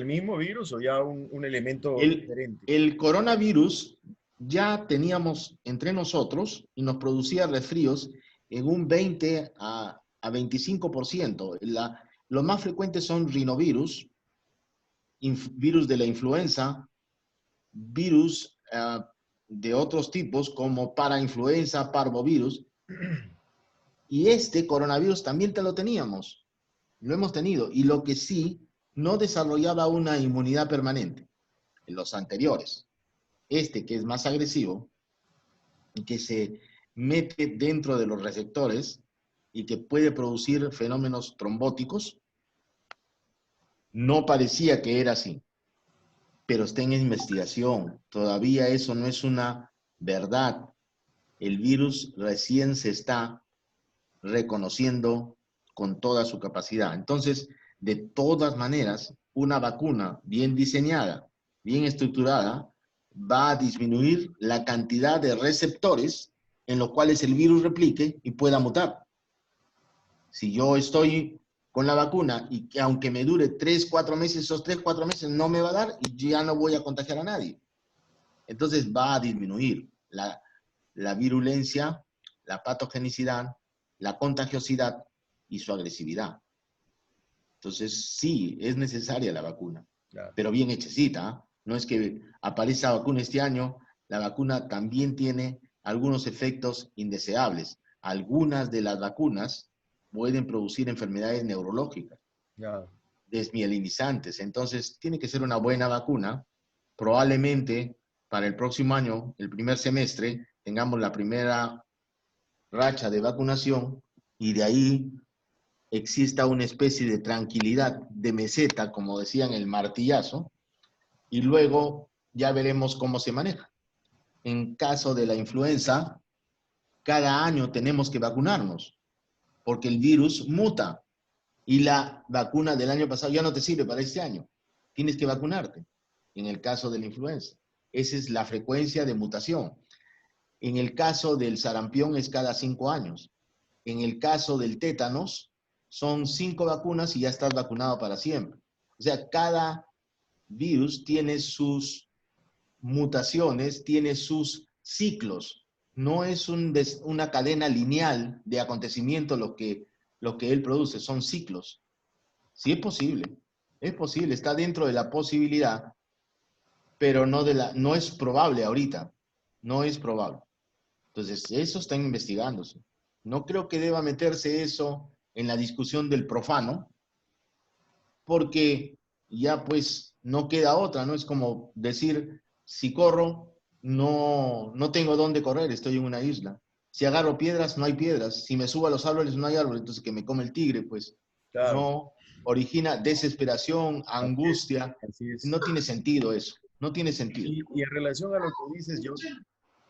mismo virus o ya un elemento el, diferente? el coronavirus ya teníamos entre nosotros y nos producía resfríos en un 20 a 25%. Los más frecuentes son rinovirus, virus de la influenza, virus de otros tipos como parainfluenza, parvovirus, y este coronavirus también te lo teníamos, lo hemos tenido, y lo que sí, no desarrollaba una inmunidad permanente en los anteriores. Este que es más agresivo y que se mete dentro de los receptores y que puede producir fenómenos trombóticos, no parecía que era así, pero está en investigación. Todavía eso no es una verdad. El virus recién se está reconociendo con toda su capacidad. Entonces, de todas maneras, una vacuna bien diseñada, bien estructurada, va a disminuir la cantidad de receptores en los cuales el virus replique y pueda mutar. Si yo estoy con la vacuna y que aunque me dure 3, 4 meses, esos 3, 4 meses no me va a dar y ya no voy a contagiar a nadie. Entonces va a disminuir la virulencia, la patogenicidad, la contagiosidad y su agresividad. Entonces sí, es necesaria la vacuna, Claro. pero bien hechecita. ¿Eh? No es que aparezca vacuna este año, la vacuna también tiene algunos efectos indeseables. algunas de las vacunas pueden producir enfermedades neurológicas, Ya. desmielinizantes. Entonces, tiene que ser una buena vacuna. Probablemente para el próximo año, el primer semestre, tengamos la primera racha de vacunación y de ahí exista una especie de tranquilidad, de meseta, como decían, el martillazo, y luego ya veremos cómo se maneja. En caso de la influenza, cada año tenemos que vacunarnos, porque el virus muta y la vacuna del año pasado ya no te sirve para este año. Tienes que vacunarte. En el caso de la influenza, esa es la frecuencia de mutación. En el caso del sarampión es cada 5 años. En el caso del tétanos, son 5 vacunas y ya estás vacunado para siempre. O sea, cada virus tiene sus mutaciones, tiene sus ciclos. No es una cadena lineal de acontecimiento lo que él produce, son ciclos. Sí es posible, está dentro de la posibilidad, pero no es probable ahorita, no es probable. Entonces, eso está investigándose. No creo que deba meterse eso en la discusión del profano, porque ya pues no queda otra, ¿no? Es como decir, si corro, no tengo dónde correr, estoy en una isla. Si agarro piedras, no hay piedras. Si me subo a los árboles, no hay árboles. Entonces, que me come el tigre, pues Claro. no origina desesperación, Así es. angustia. Así es. No tiene sentido eso, no tiene sentido. Y en relación a lo que dices, yo,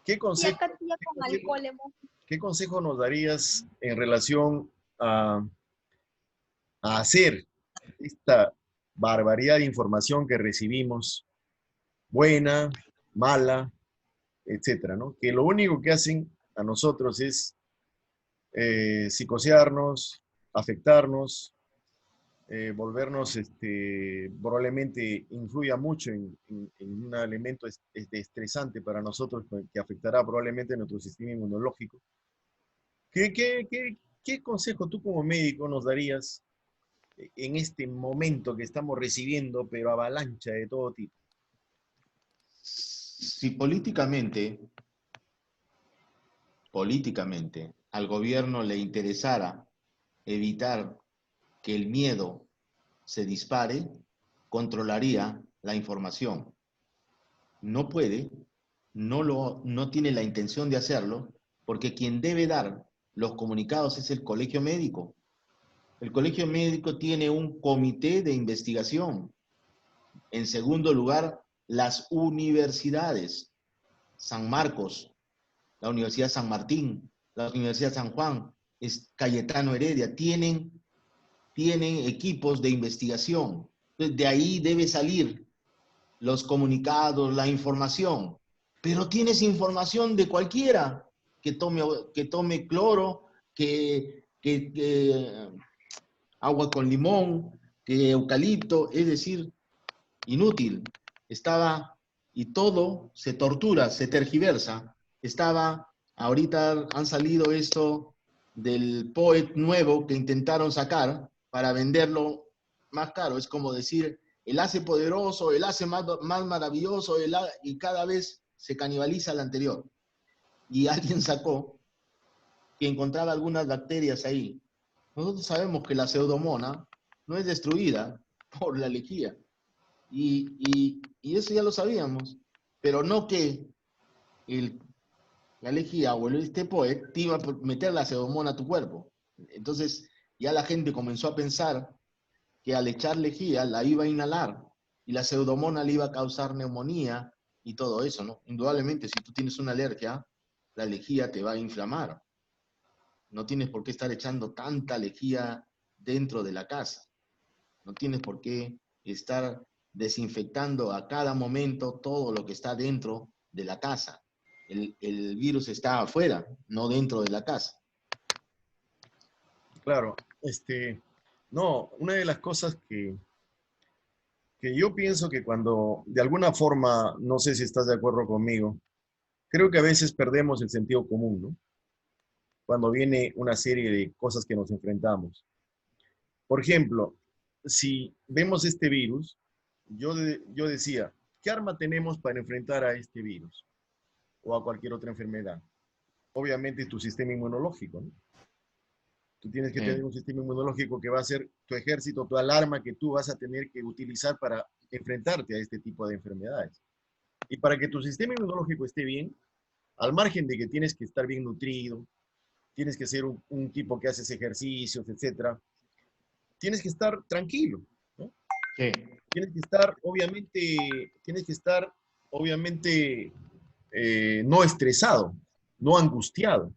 ¿qué Y consejo, acá tía qué con consejo, alcohol hemos... qué consejo nos darías en relación a hacer esta barbaridad de información que recibimos, buena, mala, etcétera, ¿no? Que lo único que hacen a nosotros es psicosearnos, afectarnos, volvernos, probablemente influya mucho en un elemento estresante para nosotros que afectará probablemente nuestro sistema inmunológico. ¿Qué consejo tú como médico nos darías en este momento que estamos recibiendo, pero avalancha de todo tipo? Si políticamente al gobierno le interesara evitar que el miedo se dispare, controlaría la información. No puede, no tiene la intención de hacerlo, porque quien debe dar los comunicados es el colegio médico. El colegio médico tiene un comité de investigación. En segundo lugar, las universidades. San Marcos, la Universidad San Martín, la Universidad San Juan, es Cayetano Heredia, tienen equipos de investigación. De ahí debe salir los comunicados, la información. Pero tienes información de cualquiera que tome cloro, que agua con limón, que eucalipto, es decir, inútil. Estaba, y todo se tortura, se tergiversa. Ahorita han salido esto del POET nuevo que intentaron sacar para venderlo más caro. Es como decir, el hace poderoso, el hace más maravilloso, y cada vez se canibaliza el anterior. Y alguien sacó que encontraba algunas bacterias ahí. Nosotros sabemos que la pseudomona no es destruida por la lejía. Y eso ya lo sabíamos, pero no que la lejía o este poet te iba a meter la pseudomona a tu cuerpo. Entonces ya la gente comenzó a pensar que al echar lejía la iba a inhalar y la pseudomona le iba a causar neumonía y todo eso, ¿no? Indudablemente, si tú tienes una alergia, la lejía te va a inflamar. No tienes por qué estar echando tanta lejía dentro de la casa. No tienes por qué estar desinfectando a cada momento todo lo que está dentro de la casa. El virus está afuera, no dentro de la casa. Claro, no, una de las cosas que yo pienso que cuando, de alguna forma, no sé si estás de acuerdo conmigo, creo que a veces perdemos el sentido común, ¿no? Cuando viene una serie de cosas que nos enfrentamos. Por ejemplo, si vemos este virus, yo decía, ¿qué arma tenemos para enfrentar a este virus o a cualquier otra enfermedad? obviamente, tu sistema inmunológico, ¿no? Tú tienes que tener Sí, un sistema inmunológico que va a ser tu ejército, tu alarma que tú vas a tener que utilizar para enfrentarte a este tipo de enfermedades. Y para que tu sistema inmunológico esté bien, al margen de que tienes que estar bien nutrido, tienes que ser un tipo que haces ejercicios, etcétera, tienes que estar tranquilo, ¿no? sí, Tienes que estar, obviamente, no estresado, no angustiado,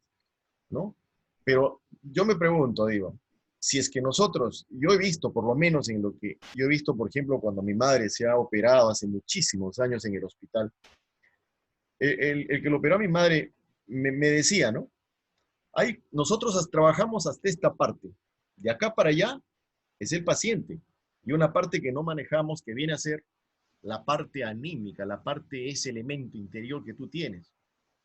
¿no? Pero yo me pregunto, digo, si es que nosotros, yo he visto, por lo menos en lo que yo he visto, por ejemplo, cuando mi madre se ha operado hace muchísimos años en el hospital, el que lo operó a mi madre me decía, ¿no? Nosotros trabajamos hasta esta parte, de acá para allá es el paciente, y una parte que no manejamos que viene a ser la parte anímica, la parte, ese elemento interior que tú tienes.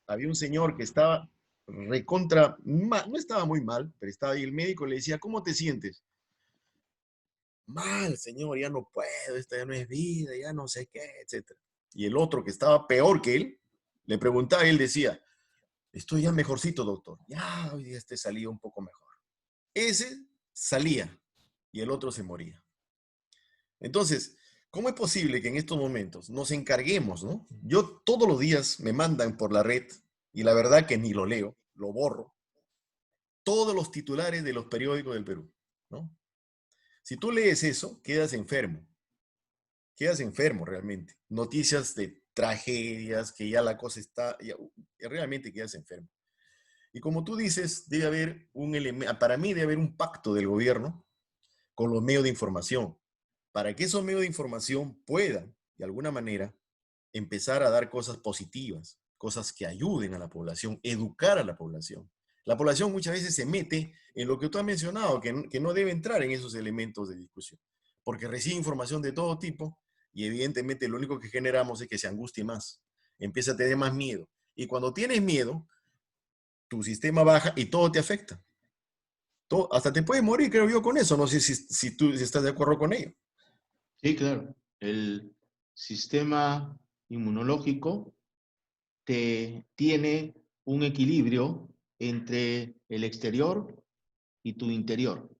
Había un señor que estaba recontra, no estaba muy mal, pero estaba ahí, el médico le decía, ¿cómo te sientes? Mal, señor, ya no puedo, esta ya no es vida, ya no sé qué, etcétera. Y el otro que estaba peor que él, le preguntaba y él decía, estoy ya mejorcito, doctor. Ya hoy día este salía un poco mejor. Ese salía y el otro se moría. Entonces, ¿cómo es posible que en estos momentos nos encarguemos, ¿no? Yo todos los días me mandan por la red, y la verdad que ni lo leo, lo borro, todos los titulares de los periódicos del Perú, ¿no? Si tú lees eso, quedas enfermo realmente. Noticias de tragedias, que ya la cosa está, ya, realmente quedas enfermo. Y como tú dices, debe haber un elemento, para mí debe haber un pacto del gobierno con los medios de información, para que esos medios de información puedan, de alguna manera, empezar a dar cosas positivas, cosas que ayuden a la población, educar a la población. La población muchas veces se mete en lo que tú has mencionado, que no debe entrar en esos elementos de discusión, porque recibe información de todo tipo y evidentemente lo único que generamos es que se angustie más, empieza a tener más miedo. Y cuando tienes miedo, tu sistema baja y todo te afecta. Todo, hasta te puedes morir, creo yo, con eso. No sé si tú si estás de acuerdo con ello. sí, claro. El sistema inmunológico te tiene un equilibrio entre el exterior y tu interior.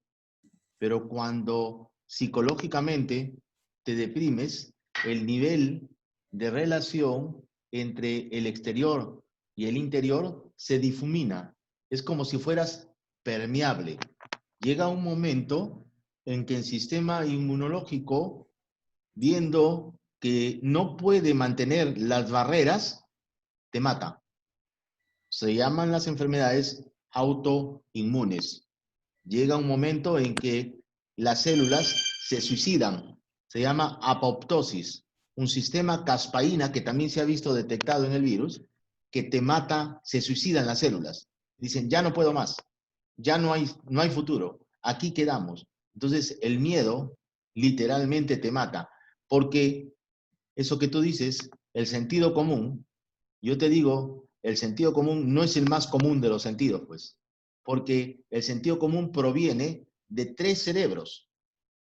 Pero cuando psicológicamente te deprimes, el nivel de relación entre el exterior y el interior se difumina. Es como si fueras permeable. Llega un momento en que el sistema inmunológico, viendo que no puede mantener las barreras, te mata. Se llaman las enfermedades autoinmunes. Llega un momento en que las células se suicidan. Se llama apoptosis, un sistema caspaína que también se ha visto detectado en el virus, que te mata, se suicidan las células. Dicen, ya no puedo más, ya no hay futuro, aquí quedamos. Entonces el miedo literalmente te mata, porque eso que tú dices, el sentido común, yo te digo, el sentido común no es el más común de los sentidos, pues, porque el sentido común proviene de tres cerebros,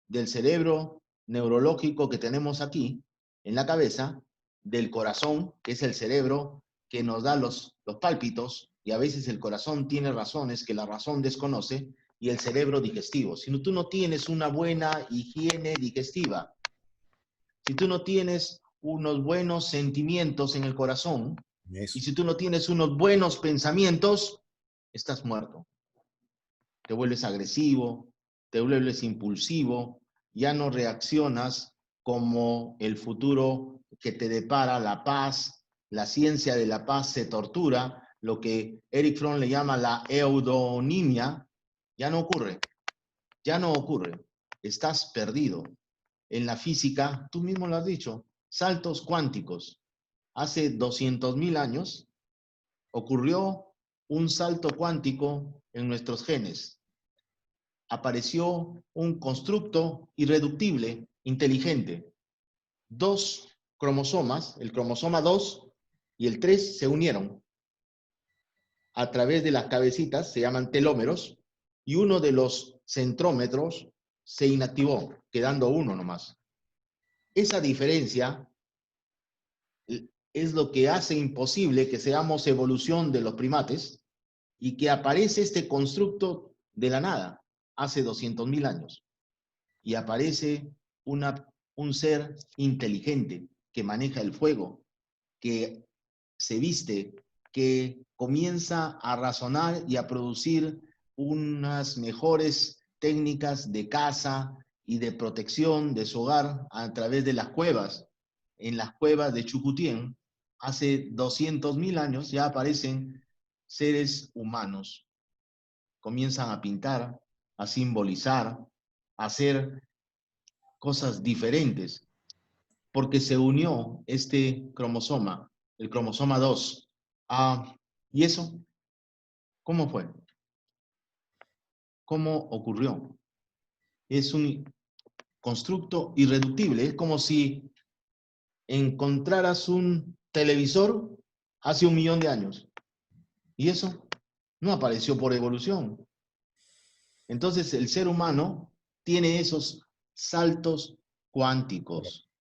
del cerebro neurológico que tenemos aquí, en la cabeza, del corazón, que es el cerebro que nos da los pálpitos, y a veces el corazón tiene razones que la razón desconoce, y el cerebro digestivo. Si tú no tienes una buena higiene digestiva, si tú no tienes unos buenos sentimientos en el corazón y Eso. si tú no tienes unos buenos pensamientos, estás muerto. Te vuelves agresivo, te vuelves impulsivo, ya no reaccionas como el futuro que te depara la paz, la ciencia de la paz se tortura, lo que Eric Fromm le llama la eudonimia, ya no ocurre, ya no ocurre, estás perdido. En la física, tú mismo lo has dicho, saltos cuánticos. Hace 200.000 años ocurrió un salto cuántico en nuestros genes. Apareció un constructo irreductible, inteligente. Dos cromosomas, el cromosoma 2 y el 3, se unieron a través de las cabecitas, se llaman telómeros, y uno de los centrómetros se inactivó, quedando uno nomás. Esa diferencia es lo que hace imposible que seamos evolución de los primates, y que aparece este constructo de la nada, hace 200.000 años, y aparece un ser inteligente que maneja el fuego, que se viste, que comienza a razonar y a producir unas mejores técnicas de caza y de protección de su hogar a través de las cuevas. En las cuevas de Chucutien, hace 200.000 años ya aparecen seres humanos. Comienzan a pintar, a simbolizar, a hacer cosas diferentes, porque se unió este cromosoma, el cromosoma 2. ¿Y eso cómo fue? ¿Cómo ocurrió? Es un constructo irreductible. Es como si encontraras un televisor hace 1.000.000 de años. Y eso no apareció por evolución. Entonces el ser humano tiene esos saltos cuánticos.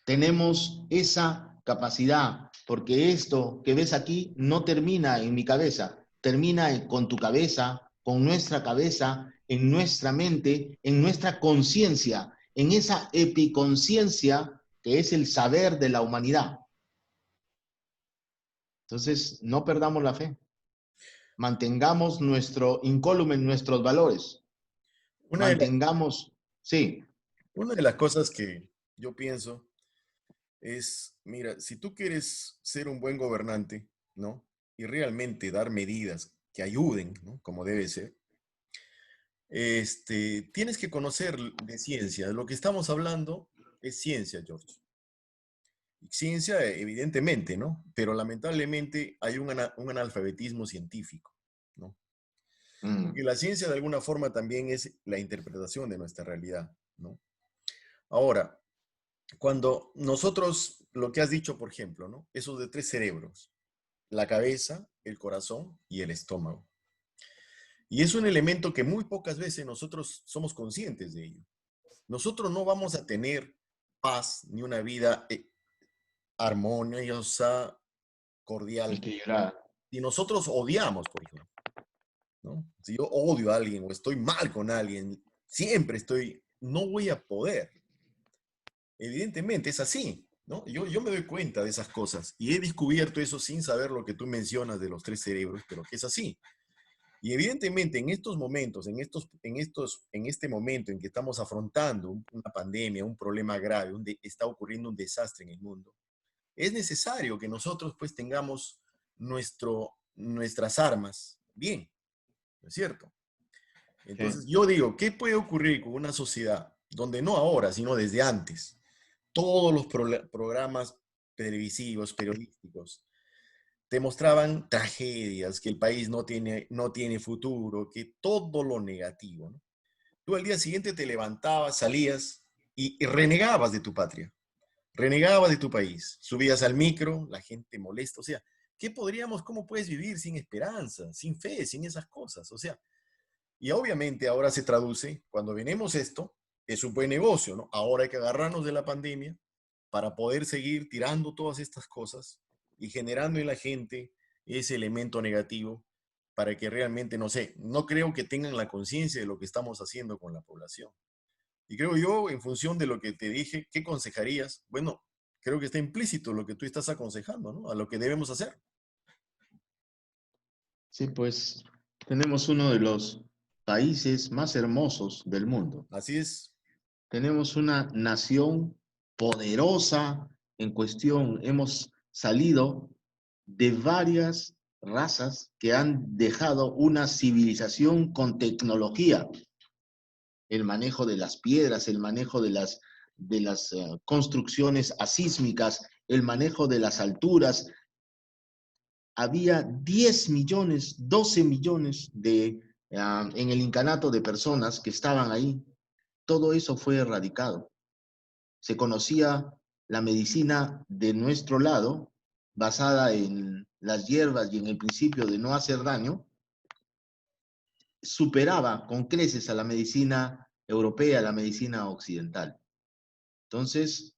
Tenemos esa capacidad, porque esto que ves aquí no termina en mi cabeza, termina con tu cabeza, con nuestra cabeza, en nuestra mente, en nuestra conciencia, en esa epiconciencia que es el saber de la humanidad. Entonces, no perdamos la fe. Mantengamos nuestro incólume, nuestros valores. Una de, la- Mantengamos, sí, una de las cosas que yo pienso es, mira, si tú quieres ser un buen gobernante, ¿no? Y realmente dar medidas que ayuden, ¿no? Como debe ser, tienes que conocer de ciencia. Lo que estamos hablando es ciencia, George. Ciencia, evidentemente, ¿no? Pero lamentablemente hay un analfabetismo científico, ¿no? mm, Porque la ciencia de alguna forma también es la interpretación de nuestra realidad, ¿no? Ahora, cuando nosotros, lo que has dicho, por ejemplo, ¿no? Esos de tres cerebros, la cabeza, el corazón y el estómago. Y es un elemento que muy pocas veces nosotros somos conscientes de ello. Nosotros no vamos a tener paz ni una vida armoniosa, cordial, equilibrada. si nosotros odiamos, por ejemplo, ¿no? Si yo odio a alguien o estoy mal con alguien, siempre estoy, no voy a poder. Evidentemente es así, ¿no? Yo me doy cuenta de esas cosas y he descubierto eso sin saber lo que tú mencionas de los tres cerebros, pero que es así. Y evidentemente en estos momentos, en este momento en que estamos afrontando una pandemia, un problema grave, donde está ocurriendo un desastre en el mundo, es necesario que nosotros pues tengamos nuestras armas bien, ¿no es cierto? Sí. Entonces yo digo, ¿qué puede ocurrir con una sociedad donde no ahora, sino desde antes, todos los programas televisivos, periodísticos, te mostraban tragedias, que el país no tiene futuro, que todo lo negativo, ¿no? Tú al día siguiente te levantabas, salías y renegabas de tu patria, renegabas de tu país, subías al micro, la gente molesta, o sea, cómo puedes vivir sin esperanza, sin fe, sin esas cosas? O sea, y obviamente ahora se traduce, cuando venimos esto, es un buen negocio, ¿no? Ahora hay que agarrarnos de la pandemia para poder seguir tirando todas estas cosas y generando en la gente ese elemento negativo para que realmente, no sé, no creo que tengan la conciencia de lo que estamos haciendo con la población. Y creo yo, en función de lo que te dije, ¿qué aconsejarías? Bueno, creo que está implícito lo que tú estás aconsejando, ¿no? A lo que debemos hacer. Sí, pues tenemos uno de los países más hermosos del mundo. Así es. Tenemos una nación poderosa en cuestión. Hemos salido de varias razas que han dejado una civilización con tecnología. El manejo de las piedras, el manejo de las construcciones asísmicas, el manejo de las alturas. Había 10 millones, 12 millones en el incanato de personas que estaban ahí. Todo eso fue erradicado. Se conocía la medicina de nuestro lado, basada en las hierbas y en el principio de no hacer daño, superaba con creces a la medicina europea, a la medicina occidental. Entonces,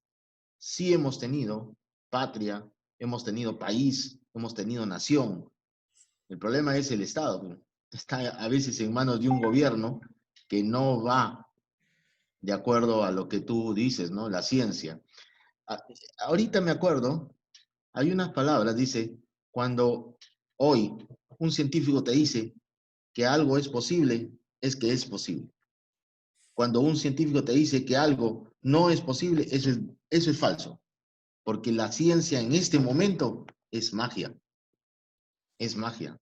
sí hemos tenido patria, hemos tenido país, hemos tenido nación, El problema es el Estado, ¿no? Está a veces en manos de un gobierno que no va de acuerdo a lo que tú dices, ¿no? La ciencia. A- Ahorita me acuerdo, hay unas palabras, dice, cuando hoy un científico te dice que algo es posible, es que es posible. Cuando un científico te dice que algo no es posible, eso es falso, porque la ciencia en este momento es magia, es magia.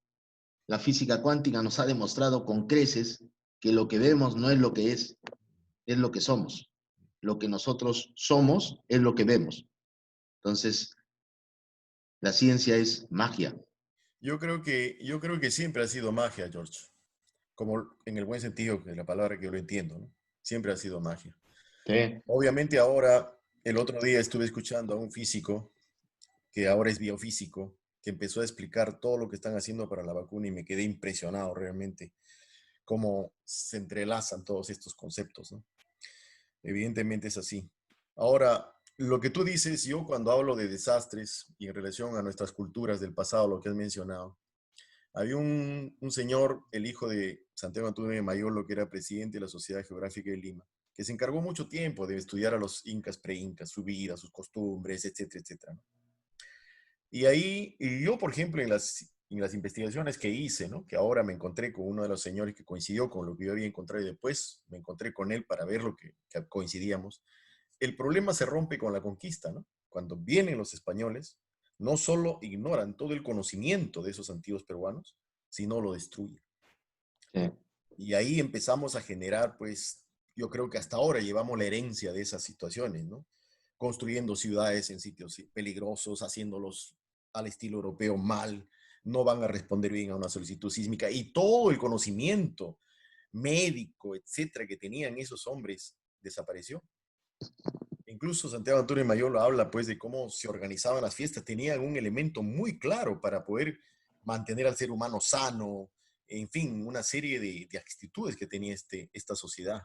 La física cuántica nos ha demostrado con creces que lo que vemos no es lo que es lo que somos. Lo que nosotros somos es lo que vemos. Entonces, la ciencia es magia. Yo creo que siempre ha sido magia, George. Como en el buen sentido de la palabra que yo lo entiendo, ¿no? Siempre ha sido magia. Sí. Obviamente ahora, el otro día estuve escuchando a un físico, que ahora es biofísico, que empezó a explicar todo lo que están haciendo para la vacuna y me quedé impresionado realmente cómo se entrelazan todos estos conceptos, ¿no? Evidentemente es así. Ahora, lo que tú dices, yo cuando hablo de desastres y en relación a nuestras culturas del pasado, lo que has mencionado, había un señor, el hijo de Santiago Antonio de Mayolo, que era presidente de la Sociedad Geográfica de Lima, que se encargó mucho tiempo de estudiar a los incas, pre-incas, su vida, sus costumbres, etcétera, etcétera, ¿no? Y ahí, y yo, por ejemplo, en las investigaciones que hice, ¿no? Que ahora me encontré con uno de los señores que coincidió con lo que yo había encontrado y después me encontré con él para ver lo que coincidíamos. El problema se rompe con la conquista, ¿no? Cuando vienen los españoles, no solo ignoran todo el conocimiento de esos antiguos peruanos, sino lo destruyen. Sí. Y ahí empezamos a generar, pues, yo creo que hasta ahora llevamos la herencia de esas situaciones, ¿no? Construyendo ciudades en sitios peligrosos, haciéndolos al estilo europeo mal, no van a responder bien a una solicitud sísmica y todo el conocimiento médico, etcétera, que tenían esos hombres desapareció. Incluso Santiago Antonio Mayor lo habla, pues, de cómo se organizaban las fiestas. Tenían un elemento muy claro para poder mantener al ser humano sano, en fin, una serie de actitudes que tenía esta sociedad.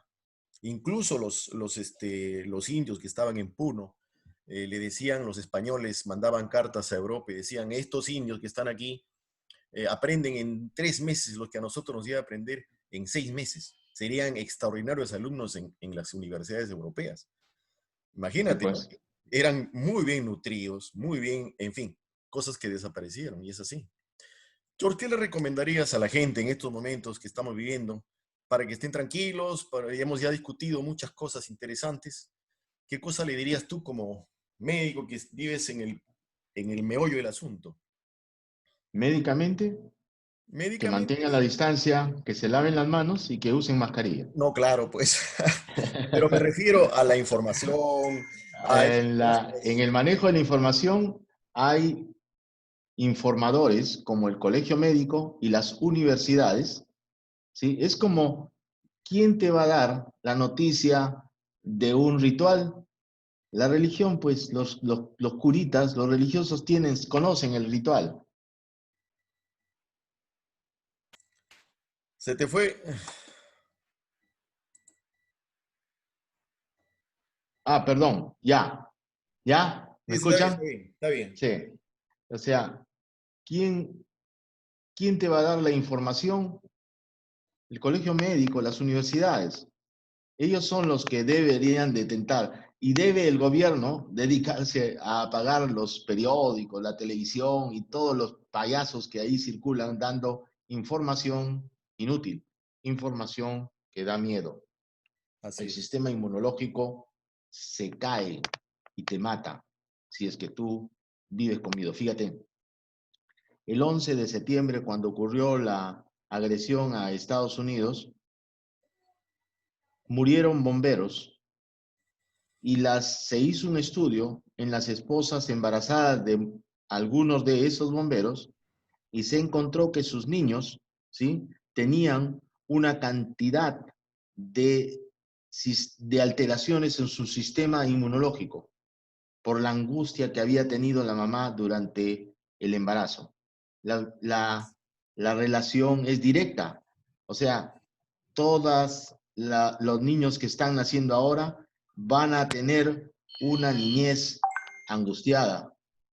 Incluso los indios que estaban en Puno, le decían, los españoles mandaban cartas a Europa y decían, estos indios que están aquí aprenden en 3 meses lo que a nosotros nos lleva a aprender en 6 meses. Serían extraordinarios alumnos en las universidades europeas. Sí, Imagínate, ¿no? pues. Eran muy bien nutridos, muy bien, en fin, cosas que desaparecieron y es así. George, ¿qué le recomendarías a la gente en estos momentos que estamos viviendo para que estén tranquilos? Hemos ya discutido muchas cosas interesantes. ¿Qué cosa le dirías tú como médico que vives en el meollo del asunto? Médicamente, que Médicamente, mantengan la distancia, que se laven las manos y que usen mascarilla. no, claro, pues, pero me refiero a la información, a estas En cosas. el manejo de la información hay informadores como el Colegio Médico y las universidades, ¿sí? Es como, ¿quién te va a dar la noticia de un ritual? La religión, pues los curitas, los religiosos conocen el ritual. Se te fue. Ah, perdón, ya, ¿ya? ¿Me Está bien, escuchan? está bien, está bien. Sí. O sea, ¿quién, quién te va a dar la información? El colegio médico, las universidades. Ellos son los que deberían de tentar. Y debe el gobierno dedicarse a apagar los periódicos, la televisión y todos los payasos que ahí circulan dando información inútil, información que da miedo. Así El es. sistema inmunológico se cae y te mata si es que tú vives con miedo. Fíjate, el 11 de septiembre, cuando ocurrió la agresión a Estados Unidos, murieron bomberos y se hizo un estudio en las esposas embarazadas de algunos de esos bomberos y se encontró que sus niños, ¿sí? Tenían una cantidad de, de alteraciones en su sistema inmunológico por la angustia que había tenido la mamá durante el embarazo. La, la, la relación es directa, o sea, los niños que están naciendo ahora van a tener una niñez angustiada.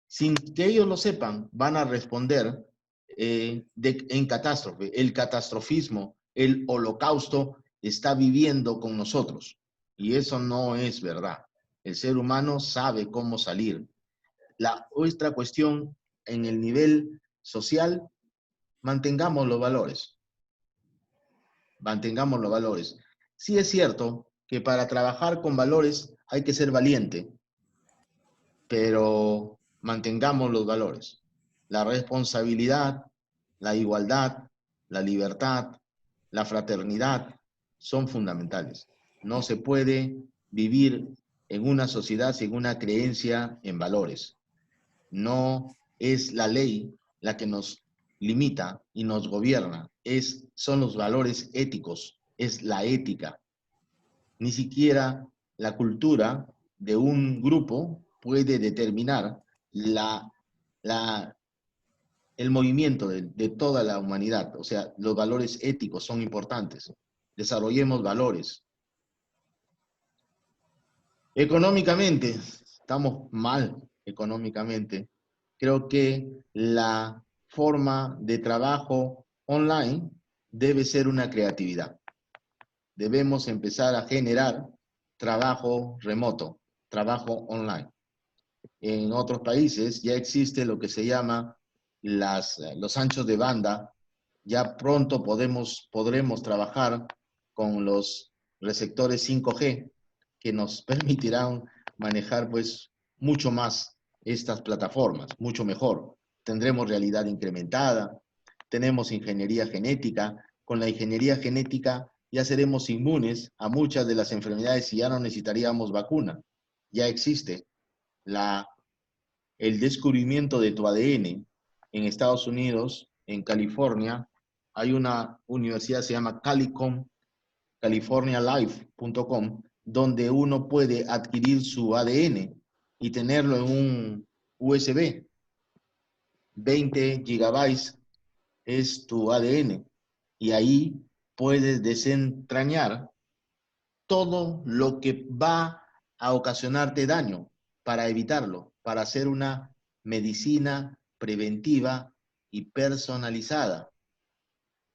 Sin que ellos lo sepan, van a responder en catástrofe. El catastrofismo, el holocausto está viviendo con nosotros. Y eso no es verdad. El ser humano sabe cómo salir. La otra cuestión en el nivel social, mantengamos los valores. Mantengamos los valores. Sí es cierto que para trabajar con valores hay que ser valiente, pero mantengamos los valores. La responsabilidad, la igualdad, la libertad, la fraternidad son fundamentales. No se puede vivir en una sociedad sin una creencia en valores. No es la ley la que nos limita y nos gobierna, son los valores éticos, es la ética. Ni siquiera la cultura de un grupo puede determinar el movimiento de toda la humanidad. O sea, los valores éticos son importantes. Desarrollemos valores. Económicamente, estamos mal económicamente. Creo que la forma de trabajo online debe ser una creatividad. Debemos empezar a generar trabajo remoto, trabajo online. En otros países ya existe lo que se llama los anchos de banda. Ya pronto podremos trabajar con los receptores 5G que nos permitirán manejar pues mucho más estas plataformas, mucho mejor. Tendremos realidad incrementada, tenemos ingeniería genética. Con la ingeniería genética ya seremos inmunes a muchas de las enfermedades y ya no necesitaríamos vacuna. Ya existe el descubrimiento de tu ADN en Estados Unidos, en California. Hay una universidad, se llama Calicom, californialife.com, donde uno puede adquirir su ADN y tenerlo en un USB. 20 gigabytes es tu ADN y ahí puedes desentrañar todo lo que va a ocasionarte daño para evitarlo, para hacer una medicina preventiva y personalizada.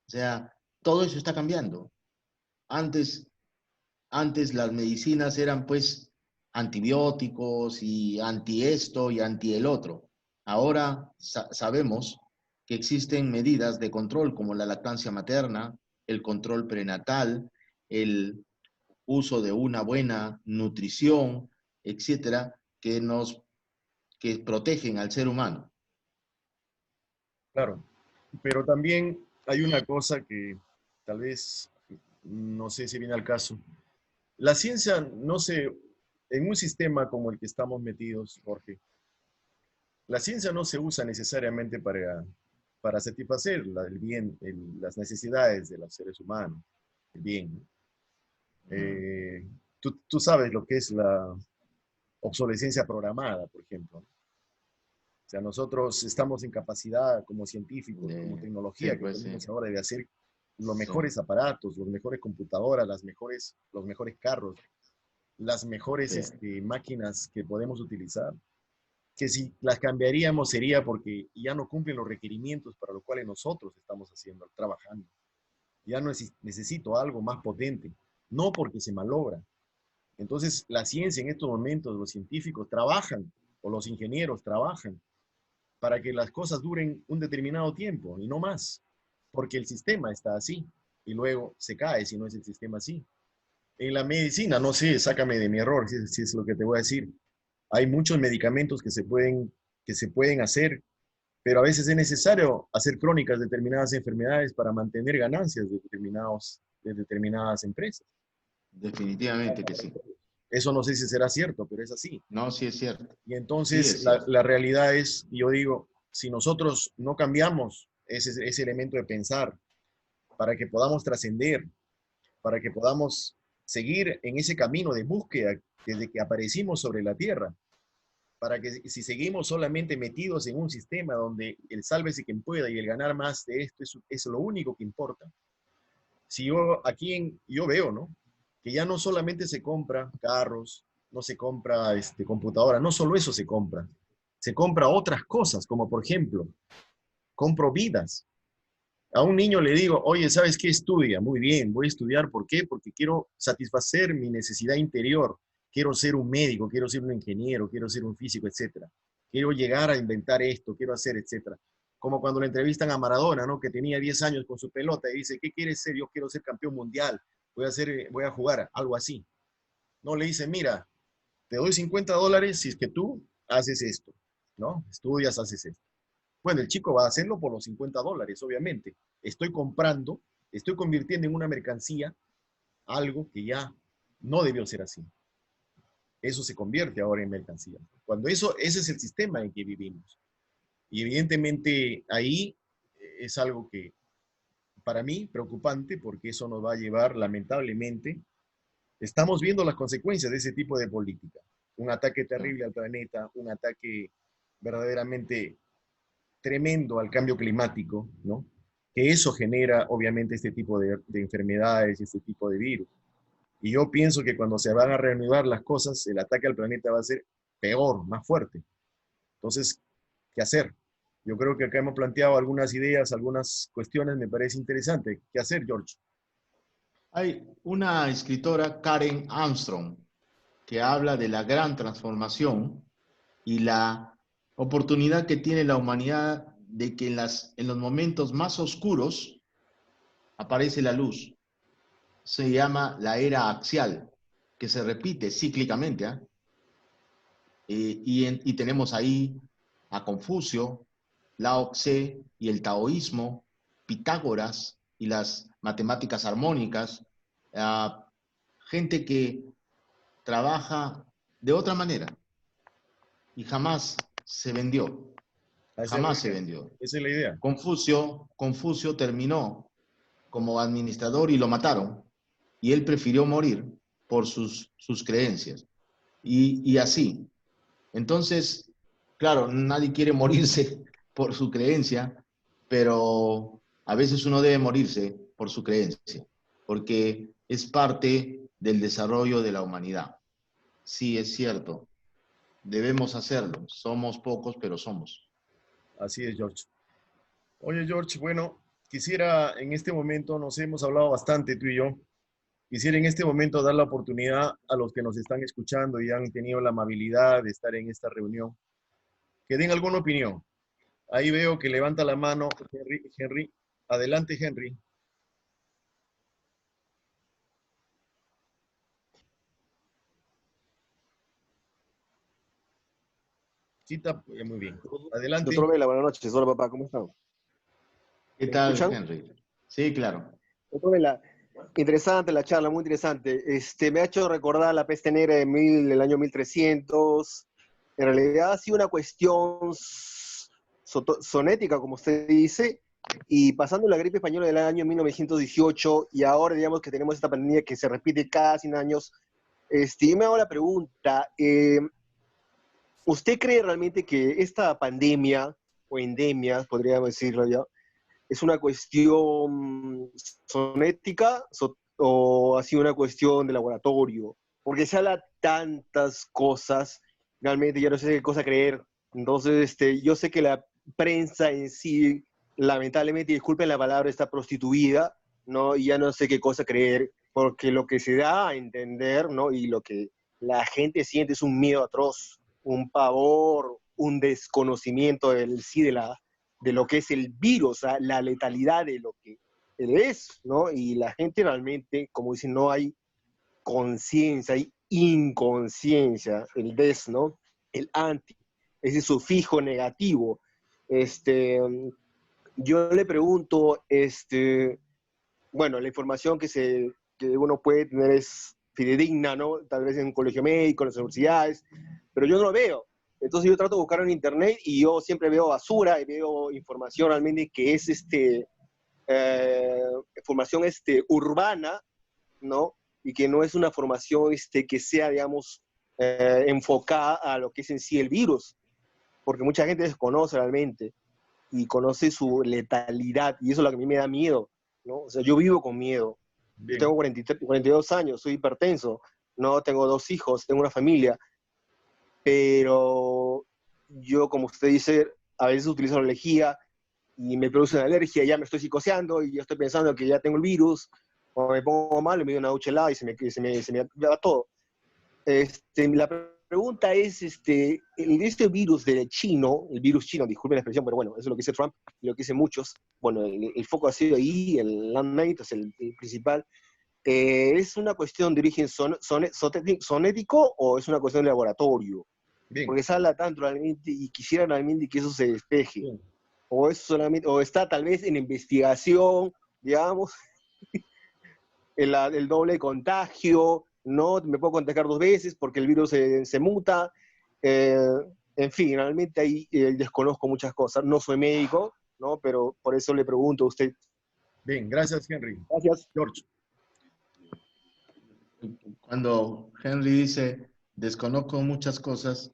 O sea, todo eso está cambiando. Antes las medicinas eran pues antibióticos y anti esto y anti el otro. Ahora sabemos que existen medidas de control como la lactancia materna, el control prenatal, el uso de una buena nutrición, etcétera, que protegen al ser humano. Claro, pero también hay una cosa que tal vez no sé si viene al caso. La ciencia no se, en un sistema como el que estamos metidos, Jorge, la ciencia no se usa necesariamente para satisfacer el bien, las necesidades de los seres humanos, el bien. Tú sabes lo que es la obsolescencia programada, por ejemplo. O sea, nosotros estamos en capacidad como científicos, como tecnología Sí, que pues tenemos sí. ahora de hacer los Sí. mejores aparatos, los mejores computadoras, los mejores carros, las mejores Sí. máquinas que podemos utilizar, que si las cambiaríamos sería porque ya no cumplen los requerimientos para los cuales nosotros estamos haciendo, trabajando. Ya no necesito algo más potente, no porque se malogra. Entonces, la ciencia en estos momentos, los científicos trabajan, o los ingenieros trabajan, para que las cosas duren un determinado tiempo y no más, porque el sistema está así y luego se cae si no es el sistema así. En la medicina, no sé, sácame de mi error, si es lo que te voy a decir. Hay muchos medicamentos que se pueden hacer, pero a veces es necesario hacer crónicas de determinadas enfermedades para mantener ganancias de determinadas empresas. Definitivamente que sí. Eso no sé si será cierto, pero es así. No, sí es cierto. Y Sí entonces es cierto. la realidad es, yo digo, si nosotros no cambiamos ese elemento de pensar para que podamos trascender, para que podamos seguir en ese camino de búsqueda desde que aparecimos sobre la Tierra, para que si seguimos solamente metidos en un sistema donde el sálvese quien pueda y el ganar más de esto es lo único que importa. Si yo yo veo, ¿no? Que ya no solamente se compra carros, no se compra computadora, no solo eso se compra otras cosas, como por ejemplo, compro vidas. A un niño le digo, oye, ¿sabes qué? Estudia. Muy bien, voy a estudiar. ¿Por qué? Porque quiero satisfacer mi necesidad interior. Quiero ser un médico, quiero ser un ingeniero, quiero ser un físico, etcétera. Quiero llegar a inventar esto, quiero hacer, etcétera. Como cuando le entrevistan a Maradona, ¿no? Que tenía 10 años con su pelota y dice, ¿qué quieres ser? Yo quiero ser campeón mundial, voy a jugar, algo así. No, le dice, mira, te doy $50 si es que tú haces esto, ¿no? Estudias, haces esto. Bueno, el chico va a hacerlo por los $50, obviamente. Estoy comprando, estoy convirtiendo en una mercancía algo que ya no debió ser así. Eso se convierte ahora en mercancía. Cuando ese es el sistema en que vivimos. Y evidentemente ahí es algo que para mí preocupante porque eso nos va a llevar lamentablemente. Estamos viendo las consecuencias de ese tipo de política. Un ataque terrible al planeta, un ataque verdaderamente tremendo al cambio climático, ¿no? Que eso genera obviamente este tipo de enfermedades, este tipo de virus. Y yo pienso que cuando se van a reanudar las cosas, el ataque al planeta va a ser peor, más fuerte. Entonces, ¿qué hacer? Yo creo que acá hemos planteado algunas ideas, algunas cuestiones, me parece interesante. ¿Qué hacer, George? Hay una escritora, Karen Armstrong, que habla de la gran transformación y la oportunidad que tiene la humanidad de que en los momentos más oscuros aparece la luz. Se llama la era axial, que se repite cíclicamente, ¿eh? Y tenemos ahí a Confucio, Lao Tse y el taoísmo, Pitágoras y las matemáticas armónicas, gente que trabaja de otra manera y jamás se vendió, Esa es la jamás se idea. vendió. Esa es la idea. Confucio terminó como administrador y lo mataron, y él prefirió morir por sus creencias. Y así. Entonces, claro, nadie quiere morirse por su creencia, pero a veces uno debe morirse por su creencia, porque es parte del desarrollo de la humanidad. Sí, es cierto, debemos hacerlo. Somos pocos, pero somos. Así es, George. Oye, George, bueno, quisiera en este momento, nos hemos hablado bastante tú y yo, quisiera en este momento dar la oportunidad a los que nos están escuchando y han tenido la amabilidad de estar en esta reunión, que den alguna opinión. Ahí veo que levanta la mano Henry. Henry. Adelante, Henry. Sí, muy bien. Doctor Adelante. Vela, buenas noches. Hola, papá, ¿cómo están? ¿Qué ¿Me tal, escuchan? Henry? Sí, claro. Doctor Vela, interesante la charla, muy interesante. Me ha hecho recordar la peste negra del año 1300. En realidad ha sido una cuestión sonética, como usted dice, y pasando la gripe española del año 1918, y ahora digamos que tenemos esta pandemia que se repite cada 100 años. Yo me hago la pregunta, ¿usted cree realmente que esta pandemia, o endemia, podríamos decirlo ya, es una cuestión sonética o ha sido una cuestión de laboratorio? Porque se habla tantas cosas, realmente ya no sé qué cosa creer. Entonces, yo sé que la prensa en sí, lamentablemente, disculpen la palabra, está prostituida, ¿no? Y ya no sé qué cosa creer, porque lo que se da a entender, ¿no? Y lo que la gente siente es un miedo atroz, un pavor, un desconocimiento del sí de lo que es el virus, o sea, la letalidad de lo que él es, ¿no? Y la gente realmente, como dicen, no hay conciencia, hay inconsciencia, el des, ¿no? El anti, ese sufijo negativo. Este, yo le pregunto, bueno, la información que uno puede tener es fidedigna, ¿no? Tal vez en un colegio médico, en las universidades, pero yo no lo veo. Entonces yo trato de buscar en internet y yo siempre veo basura y veo información realmente que es formación urbana, ¿no? Y que no es una formación que sea, digamos, enfocada a lo que es en sí el virus, porque mucha gente desconoce realmente y conoce su letalidad, y eso es lo que a mí me da miedo, ¿no? O sea, yo vivo con miedo. Yo Bien. tengo 42 años, soy hipertenso, no tengo 2 hijos, tengo una familia, pero yo, como usted dice, a veces utilizo la lejía y me produce una alergia, ya me estoy psicoseando y yo estoy pensando que ya tengo el virus, o me pongo mal, me doy una ducha helada y se me va todo. La pregunta es, este virus del chino, el virus chino, disculpen la expresión, pero bueno, eso es lo que dice Trump y lo que dicen muchos, bueno, el foco ha sido ahí, el landmate es el principal. ¿Es una cuestión de origen sonético o es una cuestión de laboratorio? Bien, Porque se habla tanto realmente y quisiera realmente que eso se despeje. bien. O es solamente, o está tal vez en investigación, digamos, el doble contagio, no me puedo contagiar 2 veces porque el virus se muta. Eh, en fin, realmente ahí desconozco muchas cosas. No soy médico, ¿no? Pero por eso le pregunto a usted. Bien, gracias, Henry. Gracias. George. Cuando Henry dice, desconozco muchas cosas,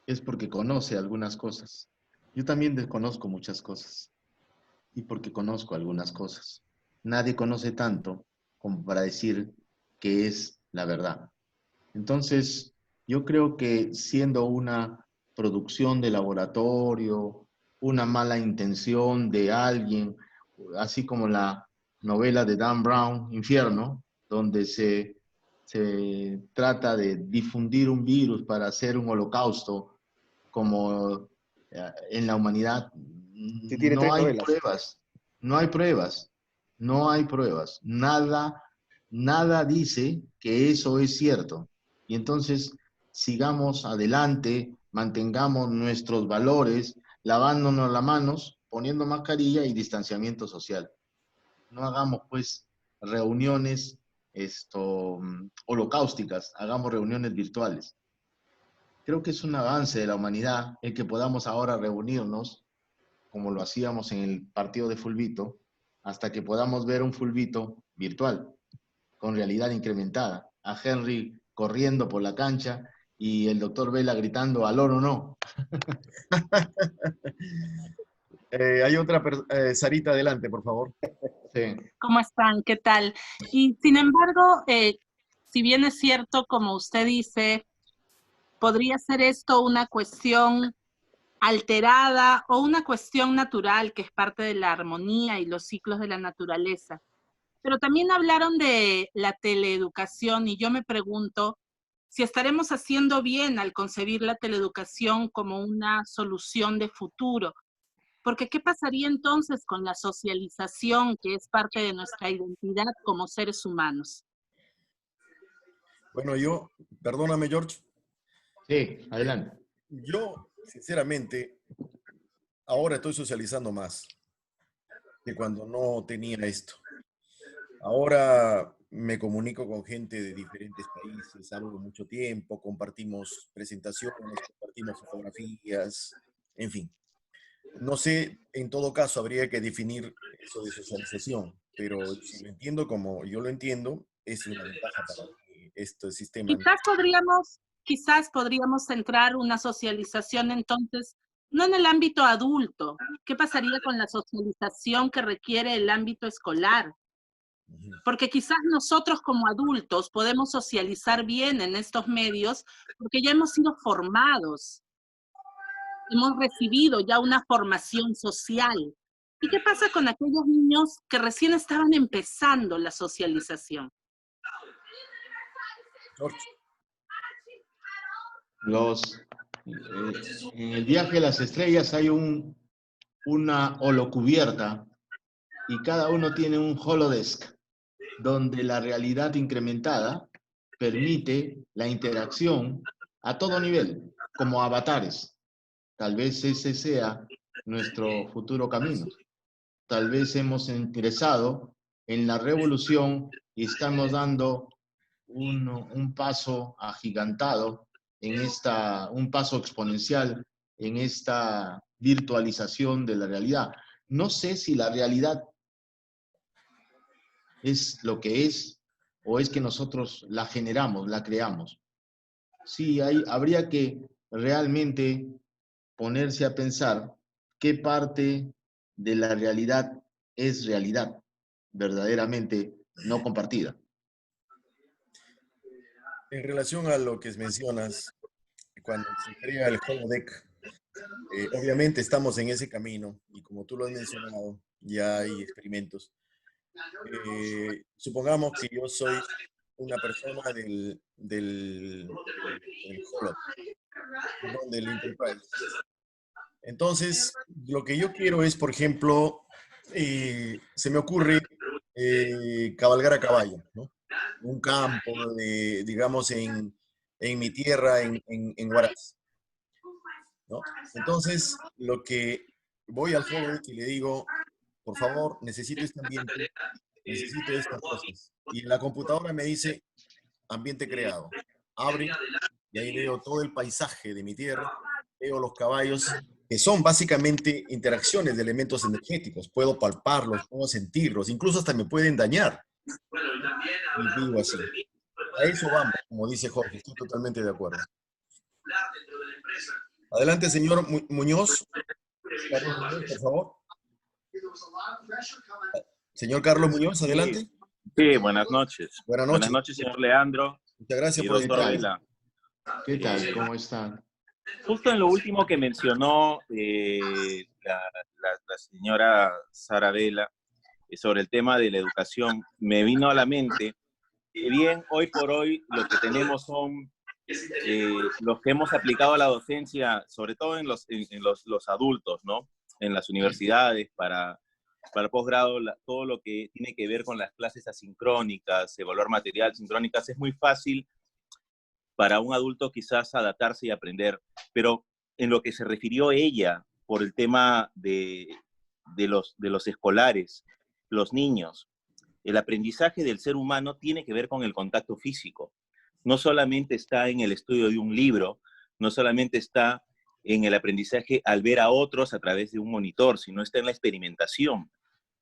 es porque conoce algunas cosas. Yo también desconozco muchas cosas y porque conozco algunas cosas. Nadie conoce tanto como para decir que es la verdad. Entonces, yo creo que siendo una producción de laboratorio, una mala intención de alguien, así como la novela de Dan Brown, Infierno, donde se trata de difundir un virus para hacer un holocausto, como en la humanidad, Si tiene no 3 hay novelas. pruebas, no hay pruebas, no hay pruebas, nada dice que eso es cierto. Y entonces sigamos adelante, mantengamos nuestros valores, lavándonos las manos, poniendo mascarilla y distanciamiento social. No hagamos pues reuniones holocausticas, hagamos reuniones virtuales. Creo que es un avance de la humanidad el que podamos ahora reunirnos, como lo hacíamos en el partido de Fulbito, hasta que podamos ver un Fulbito virtual, con realidad incrementada. A Henry corriendo por la cancha y el doctor Vela gritando al oro no. Hay otra, Sarita, adelante, por favor. Sí. ¿Cómo están? ¿Qué tal? Y sin embargo, si bien es cierto, como usted dice, podría ser esto una cuestión alterada o una cuestión natural que es parte de la armonía y los ciclos de la naturaleza. Pero también hablaron de la teleeducación y yo me pregunto si estaremos haciendo bien al concebir la teleeducación como una solución de futuro. Porque ¿qué pasaría entonces con la socialización que es parte de nuestra identidad como seres humanos? Bueno, perdóname, George, Sí, adelante. yo, sinceramente, ahora estoy socializando más que cuando no tenía esto. Ahora me comunico con gente de diferentes países, hablo mucho tiempo, compartimos presentaciones, compartimos fotografías, en fin. No sé, en todo caso, habría que definir eso de socialización, pero si lo entiendo como yo lo entiendo, es una ventaja para este sistema. Quizás podríamos centrar una socialización entonces, no en el ámbito adulto. ¿Qué pasaría con la socialización que requiere el ámbito escolar? Porque quizás nosotros como adultos podemos socializar bien en estos medios porque ya hemos sido formados, hemos recibido ya una formación social. ¿Y qué pasa con aquellos niños que recién estaban empezando la socialización? George. En el viaje de las estrellas hay una holocubierta y cada uno tiene un holodesk donde la realidad incrementada permite la interacción a todo nivel, como avatares. Tal vez ese sea nuestro futuro camino. Tal vez hemos ingresado en la revolución y estamos dando un paso agigantado un paso exponencial en esta virtualización de la realidad. No sé si la realidad es lo que es o es que nosotros la generamos, la creamos. Sí, habría que realmente ponerse a pensar qué parte de la realidad es realidad verdaderamente no compartida. En relación a lo que mencionas, cuando se crea el holodeck, Obviamente estamos en ese camino y como tú lo has mencionado, ya hay experimentos. Supongamos que yo soy una persona del Hollow, perdón, del Enterprise. Entonces, lo que yo quiero es, por ejemplo, se me ocurre cabalgar a caballo, ¿no? Un campo, digamos, en mi tierra, en Huaraz, ¿no? Entonces, lo que voy al Hollow y le digo, por favor, necesito este ambiente, necesito estas cosas. Y en la computadora me dice, ambiente creado. Abre y ahí veo todo el paisaje de mi tierra, veo los caballos, que son básicamente interacciones de elementos energéticos. Puedo palparlos, puedo sentirlos, incluso hasta me pueden dañar. Y vivo así. A eso vamos, como dice Jorge, estoy totalmente de acuerdo. Adelante, señor Muñoz. Carlos Muñoz, por favor. Señor Carlos Muñoz, adelante. Sí, buenas noches. Buenas noches. Buenas noches, señor Leandro. Muchas gracias y por doctor invitarme. Vela. ¿Qué tal? ¿Cómo están? Justo en lo último que mencionó la señora Sara Vela sobre el tema de la educación, me vino a la mente que bien, hoy por hoy lo que tenemos son los que hemos aplicado a la docencia, sobre todo en los adultos, ¿no? En las universidades, para posgrado, todo lo que tiene que ver con las clases asincrónicas, evaluar material sincrónicas, es muy fácil para un adulto quizás adaptarse y aprender, pero en lo que se refirió ella por el tema de los escolares, los niños, el aprendizaje del ser humano tiene que ver con el contacto físico. No solamente está en el estudio de un libro, no solamente está en el aprendizaje al ver a otros a través de un monitor, sino está en la experimentación,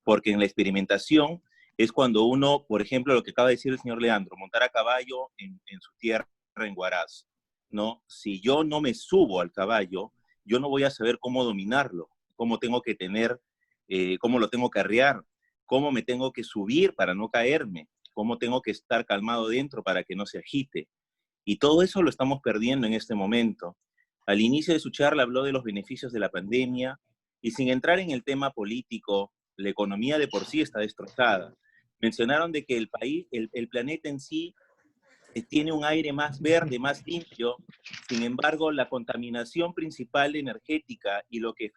porque en la experimentación es cuando uno, por ejemplo, lo que acaba de decir el señor Leandro, montar a caballo en su tierra, en Huaraz, ¿no? Si yo no me subo al caballo, yo no voy a saber cómo dominarlo, cómo tengo que tener, cómo lo tengo que arrear, cómo me tengo que subir para no caerme, cómo tengo que estar calmado dentro para que no se agite. Y todo eso lo estamos perdiendo en este momento. Al inicio de su charla habló de los beneficios de la pandemia y sin entrar en el tema político, la economía de por sí está destrozada. Mencionaron de que el país, el planeta en sí, tiene un aire más verde, más limpio. Sin embargo, la contaminación principal energética y lo que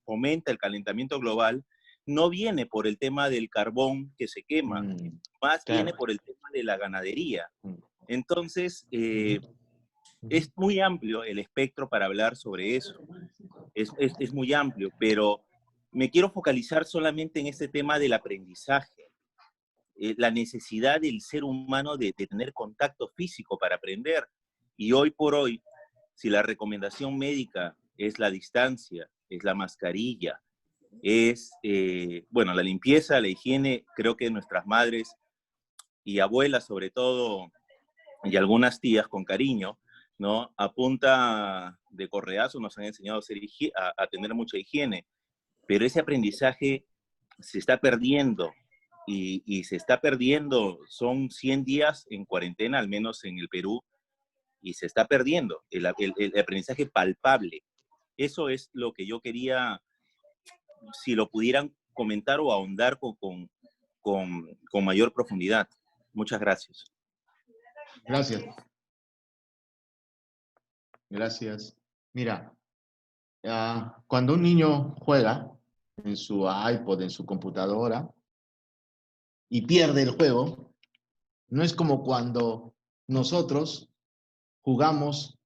fomenta el calentamiento global no viene por el tema del carbón que se quema, más viene por el tema de la ganadería. Entonces, es muy amplio el espectro para hablar sobre eso. Es muy amplio, pero me quiero focalizar solamente en este tema del aprendizaje. La necesidad del ser humano de tener contacto físico para aprender. Y hoy por hoy, si la recomendación médica es la distancia, es la mascarilla, es, bueno, la limpieza, la higiene, creo que nuestras madres y abuelas sobre todo, y algunas tías con cariño, ¿no? A punta de correazo nos han enseñado a tener mucha higiene, pero ese aprendizaje se está perdiendo. Y se está perdiendo, son 100 días en cuarentena, al menos en el Perú, y se está perdiendo el aprendizaje palpable. Eso es lo que yo quería, si lo pudieran comentar o ahondar con mayor profundidad. Muchas gracias. Gracias. Gracias. Mira, cuando un niño juega en su iPod, en su computadora, y pierde el juego, no es como cuando nosotros jugamos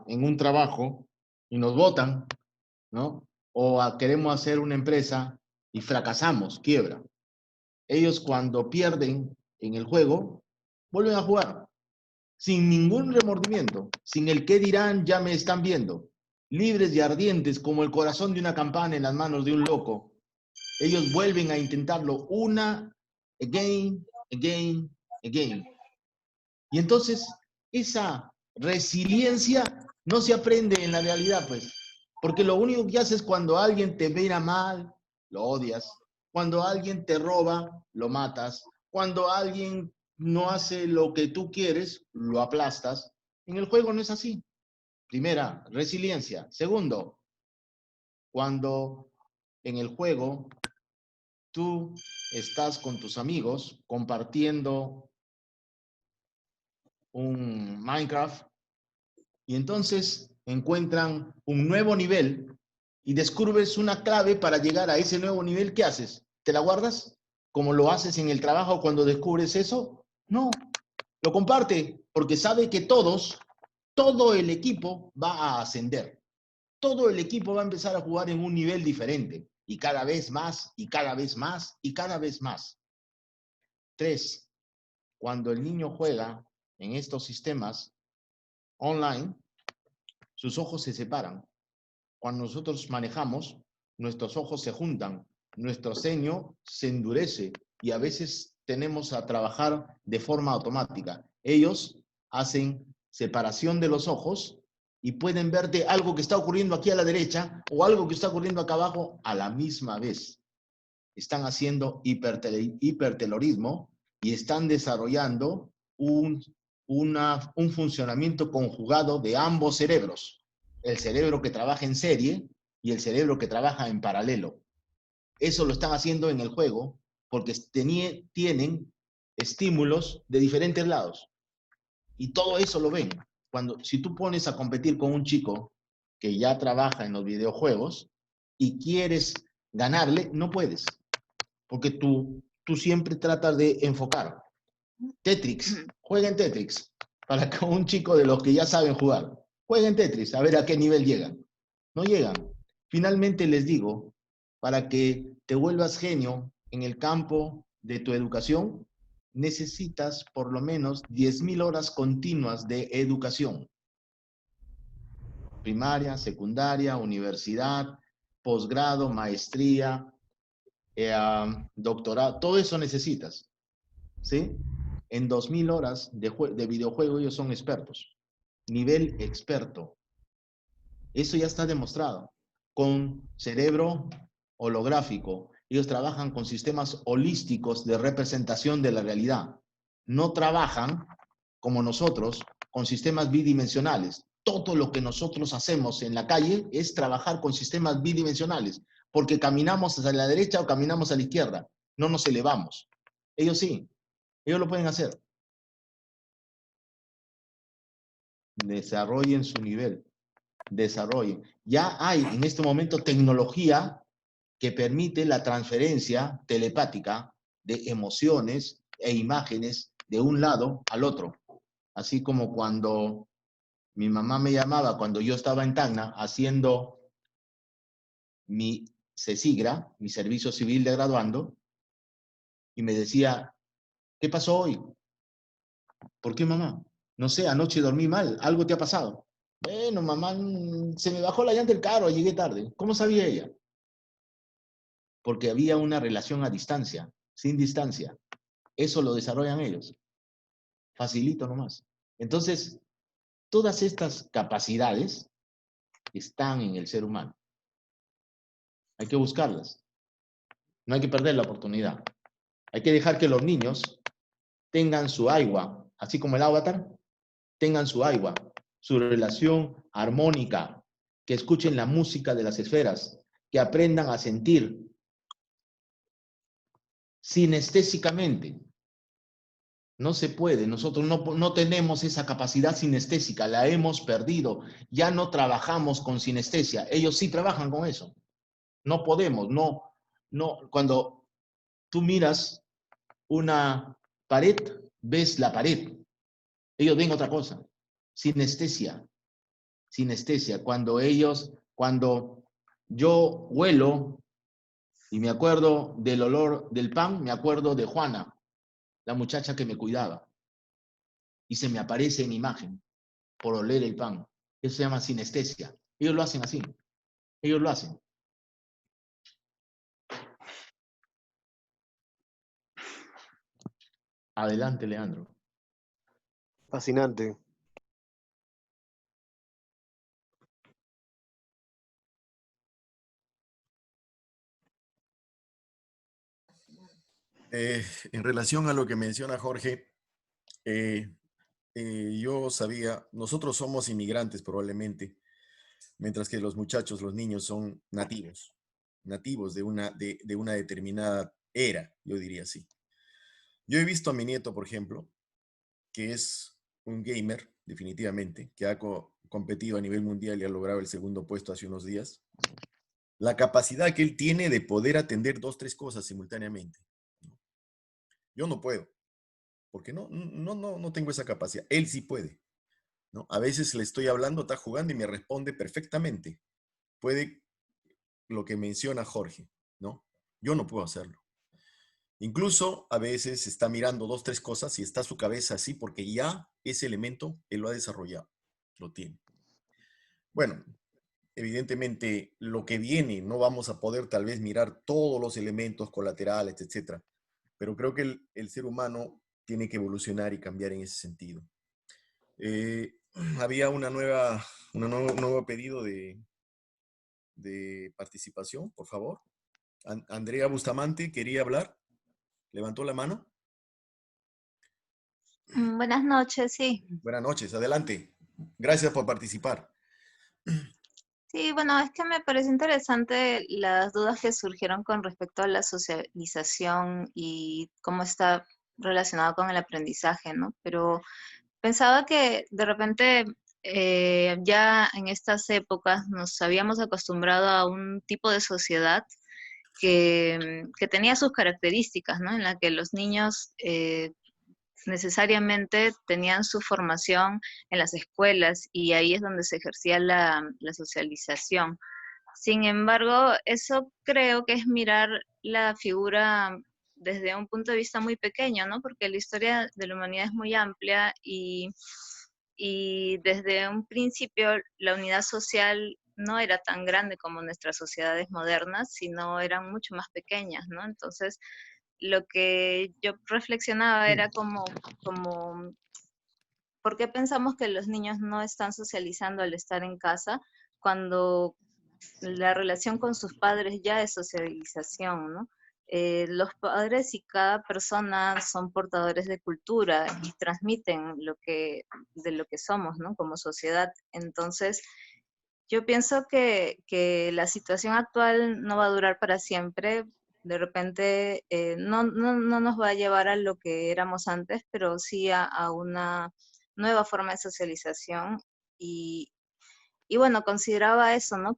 en un trabajo y nos botan, ¿no? O queremos hacer una empresa y fracasamos, quiebra. Ellos cuando pierden en el juego, vuelven a jugar, sin ningún remordimiento, sin el qué dirán, ya me están viendo, libres y ardientes como el corazón de una campana en las manos de un loco. Ellos vuelven a intentarlo again. Y entonces, esa resiliencia no se aprende en la realidad, pues. Porque lo único que haces cuando alguien te mira mal, lo odias. Cuando alguien te roba, lo matas. Cuando alguien no hace lo que tú quieres, lo aplastas. En el juego no es así. Primera, resiliencia. Segundo, cuando en el juego tú estás con tus amigos compartiendo un Minecraft y entonces encuentran un nuevo nivel y descubres una clave para llegar a ese nuevo nivel, ¿qué haces? ¿Te la guardas? ¿Como lo haces en el trabajo cuando descubres eso? No, lo comparte porque sabe que todo el equipo va a ascender. Todo el equipo va a empezar a jugar en un nivel diferente y cada vez más y cada vez más y cada vez más. 3. Cuando el niño juega en estos sistemas online, sus ojos se separan. Cuando nosotros manejamos, nuestros ojos se juntan, nuestro ceño se endurece y a veces tenemos a trabajar de forma automática. Ellos hacen separación de los ojos y pueden verte algo que está ocurriendo aquí a la derecha o algo que está ocurriendo acá abajo a la misma vez. Están haciendo hipertelorismo y están desarrollando un funcionamiento conjugado de ambos cerebros. El cerebro que trabaja en serie y el cerebro que trabaja en paralelo. Eso lo están haciendo en el juego porque tienen estímulos de diferentes lados. Y todo eso lo ven. Si tú pones a competir con un chico que ya trabaja en los videojuegos y quieres ganarle, no puedes. Porque tú siempre tratas de enfocar. Tetris, jueguen Tetris. Para que un chico de los que ya saben jugar, jueguen Tetris, a ver a qué nivel llegan. No llegan. Finalmente les digo, para que te vuelvas genio en el campo de tu educación, necesitas por lo menos 10.000 horas continuas de educación. Primaria, secundaria, universidad, posgrado, maestría, doctorado, todo eso necesitas, ¿sí? En 2.000 horas de videojuego ellos son expertos, nivel experto. Eso ya está demostrado. Con cerebro holográfico, ellos trabajan con sistemas holísticos de representación de la realidad. No trabajan, como nosotros, con sistemas bidimensionales. Todo lo que nosotros hacemos en la calle es trabajar con sistemas bidimensionales, porque caminamos hacia la derecha o caminamos a la izquierda, no nos elevamos. Ellos sí, ellos lo pueden hacer. Desarrollen su nivel, desarrollen. Ya hay en este momento tecnología que permite la transferencia telepática de emociones e imágenes de un lado al otro. Así como cuando mi mamá me llamaba, cuando yo estaba en Tacna, haciendo mi CESIGRA, mi servicio civil de graduando, y me decía, ¿qué pasó hoy? ¿Por qué, mamá? No sé, anoche dormí mal, algo te ha pasado. Bueno, mamá, se me bajó la llanta del carro, llegué tarde. ¿Cómo sabía ella? Porque había una relación a distancia, sin distancia. Eso lo desarrollan ellos. Facilito nomás. Entonces, todas estas capacidades están en el ser humano. Hay que buscarlas. No hay que perder la oportunidad. Hay que dejar que los niños tengan su agua, así como el avatar, tengan su agua, su relación armónica, que escuchen la música de las esferas, que aprendan a sentir sinestésicamente. No se puede, nosotros no tenemos esa capacidad sinestésica, la hemos perdido. Ya no trabajamos con sinestesia, ellos sí trabajan con eso. No podemos, no. Cuando tú miras una pared, ves la pared. Ellos ven otra cosa. Sinestesia. Sinestesia. Cuando yo huelo y me acuerdo del olor del pan, me acuerdo de Juana, la muchacha que me cuidaba. Y se me aparece en imagen por oler el pan. Eso se llama sinestesia. Ellos lo hacen así. Ellos lo hacen. Adelante, Leandro. Fascinante. En relación a lo que menciona Jorge, yo sabía, nosotros somos inmigrantes probablemente, mientras que los muchachos, los niños son nativos, nativos de una determinada era, yo diría así. Yo he visto a mi nieto, por ejemplo, que es un gamer, definitivamente, que ha competido a nivel mundial y ha logrado el segundo puesto hace unos días. La capacidad que él tiene de poder atender 2, 3 cosas simultáneamente. Yo no puedo, porque no tengo esa capacidad. Él sí puede, ¿no? A veces le estoy hablando, está jugando y me responde perfectamente. Puede lo que menciona Jorge, ¿no? Yo no puedo hacerlo. Incluso a veces está mirando 2, 3 cosas y está su cabeza así porque ya ese elemento él lo ha desarrollado, lo tiene. Bueno, evidentemente lo que viene no vamos a poder tal vez mirar todos los elementos colaterales, etcétera, pero creo que el ser humano tiene que evolucionar y cambiar en ese sentido. Había un nuevo pedido de participación, por favor. Andrea Bustamante quería hablar. ¿Levantó la mano? Buenas noches, sí. Buenas noches, adelante. Gracias por participar. Sí, bueno, es que me parece interesante las dudas que surgieron con respecto a la socialización y cómo está relacionado con el aprendizaje, ¿no? Pero pensaba que de repente ya en estas épocas nos habíamos acostumbrado a un tipo de sociedad que tenía sus características, ¿no? En la que los niños necesariamente tenían su formación en las escuelas y ahí es donde se ejercía la socialización. Sin embargo, eso creo que es mirar la figura desde un punto de vista muy pequeño, ¿no? Porque la historia de la humanidad es muy amplia y desde un principio la unidad social no era tan grande como nuestras sociedades modernas, sino eran mucho más pequeñas, ¿no? Entonces, lo que yo reflexionaba era como, ¿por qué pensamos que los niños no están socializando al estar en casa cuando la relación con sus padres ya es socialización, ¿no? Los padres y cada persona son portadores de cultura y transmiten de lo que somos, ¿no? Como sociedad. Entonces, yo pienso que la situación actual no va a durar para siempre. De repente no nos va a llevar a lo que éramos antes, pero sí a una nueva forma de socialización. Y, y bueno, consideraba eso, ¿no?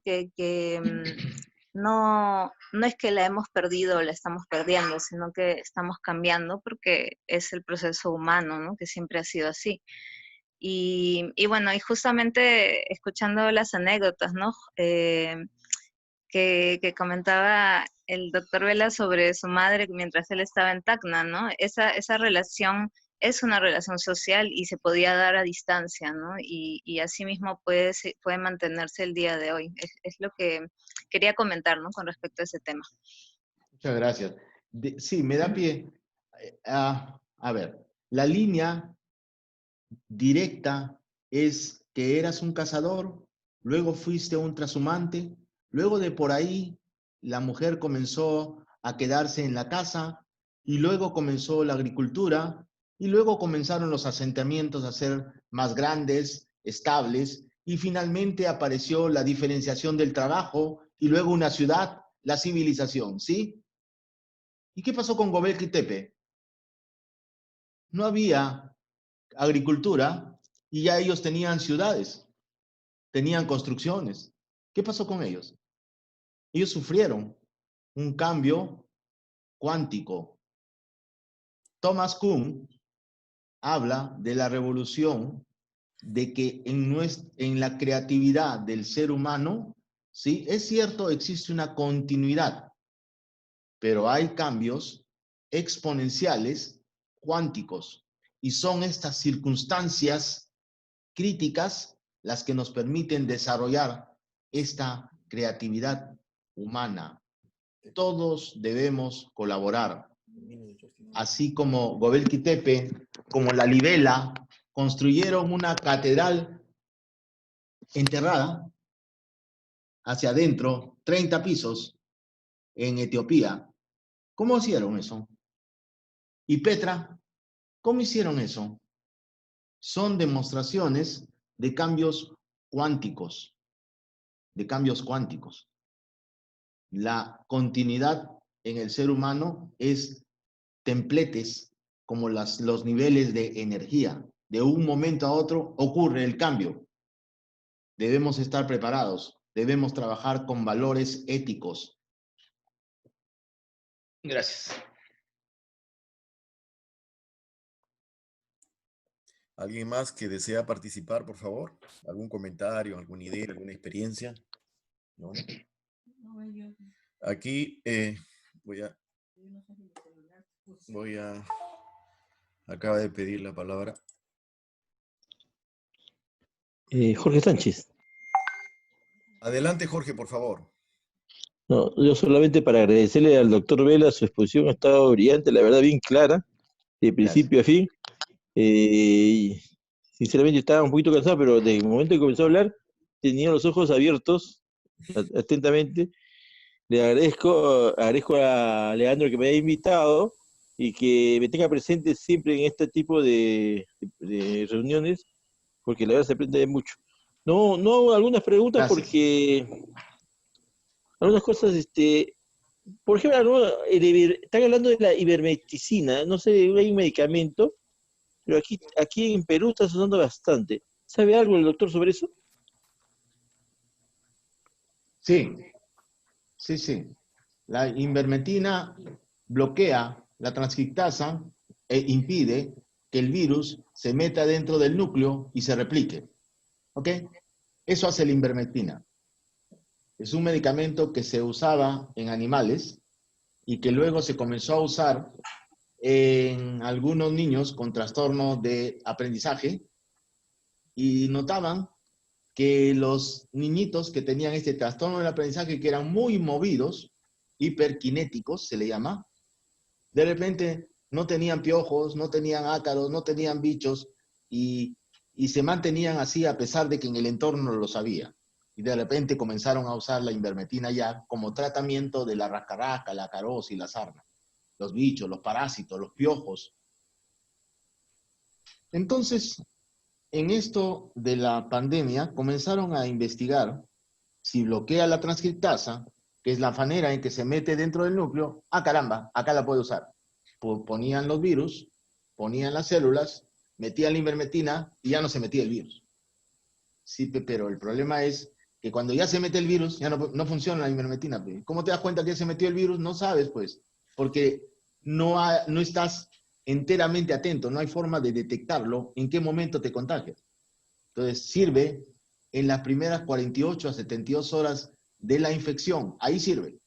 No es que la hemos perdido o la estamos perdiendo, sino que estamos cambiando porque es el proceso humano, ¿no? Que siempre ha sido así. Y bueno, y justamente escuchando las anécdotas, ¿no? Que comentaba el doctor Vela sobre su madre mientras él estaba en Tacna, ¿no? Esa relación es una relación social y se podía dar a distancia, ¿no? Y así mismo puede mantenerse el día de hoy. Es lo que quería comentar, ¿no? Con respecto a ese tema. Muchas gracias. Sí, me da pie. A ver, la línea directa es que eras un cazador, luego fuiste un trashumante, luego de por ahí la mujer comenzó a quedarse en la casa y luego comenzó la agricultura y luego comenzaron los asentamientos a ser más grandes, estables y finalmente apareció la diferenciación del trabajo y luego una ciudad, la civilización, ¿sí? ¿Y qué pasó con Gobekli Tepe? No había agricultura y ya ellos tenían ciudades, tenían construcciones. ¿Qué pasó con ellos? Ellos sufrieron un cambio cuántico. Thomas Kuhn habla de la revolución, de que en la creatividad del ser humano, ¿sí? Es cierto, existe una continuidad, pero hay cambios exponenciales cuánticos y son estas circunstancias críticas las que nos permiten desarrollar esta creatividad humana. Todos debemos colaborar. Así como Gobekli Tepe, como la Libela, construyeron una catedral enterrada hacia adentro, 30 pisos, en Etiopía. ¿Cómo hicieron eso? Y Petra, ¿cómo hicieron eso? son demostraciones de cambios cuánticos, La continuidad en el ser humano es templetes como los niveles de energía. De un momento a otro ocurre el cambio. Debemos estar preparados, debemos trabajar con valores éticos. Gracias. ¿Alguien más que desea participar, por favor? ¿Algún comentario, alguna idea, alguna experiencia? ¿No? Aquí acaba de pedir la palabra. Jorge Sánchez. Adelante, Jorge, por favor. No, yo solamente para agradecerle al doctor Vela, su exposición ha estado brillante, la verdad bien clara, de principio a fin. Sinceramente estaba un poquito cansado, pero desde el momento que comenzó a hablar, tenía los ojos abiertos, atentamente. Le agradezco a Leandro que me haya invitado y que me tenga presente siempre en este tipo de reuniones, porque la verdad se aprende mucho. No hago algunas preguntas. Gracias. Porque algunas cosas, por ejemplo, están hablando de la ivermectina, no sé, hay un medicamento, pero aquí en Perú está usando bastante. ¿Sabe algo el doctor sobre eso? Sí. La ivermectina bloquea la transcriptasa e impide que el virus se meta dentro del núcleo y se replique. ¿Ok? Eso hace la ivermectina. Es un medicamento que se usaba en animales y que luego se comenzó a usar en algunos niños con trastorno de aprendizaje y notaban que los niñitos que tenían este trastorno del aprendizaje, que eran muy movidos, hiperkinéticos se le llama, de repente no tenían piojos, no tenían ácaros, no tenían bichos y se mantenían así a pesar de que en el entorno lo sabía. Y de repente comenzaron a usar la ivermectina ya como tratamiento de la rascarrasca, la carosis, la sarna, los bichos, los parásitos, los piojos. Entonces, en esto de la pandemia, comenzaron a investigar si bloquea la transcriptasa, que es la manera en que se mete dentro del núcleo. Ah, caramba, acá la puede usar. Ponían los virus, ponían las células, metían la ivermectina y ya no se metía el virus. Sí, pero el problema es que cuando ya se mete el virus, ya no funciona la ivermectina. ¿Cómo te das cuenta que ya se metió el virus? No sabes, pues, porque no estás enteramente atento, no hay forma de detectarlo en qué momento te contagias. Entonces, sirve en las primeras 48 a 72 horas de la infección. Ahí sirve.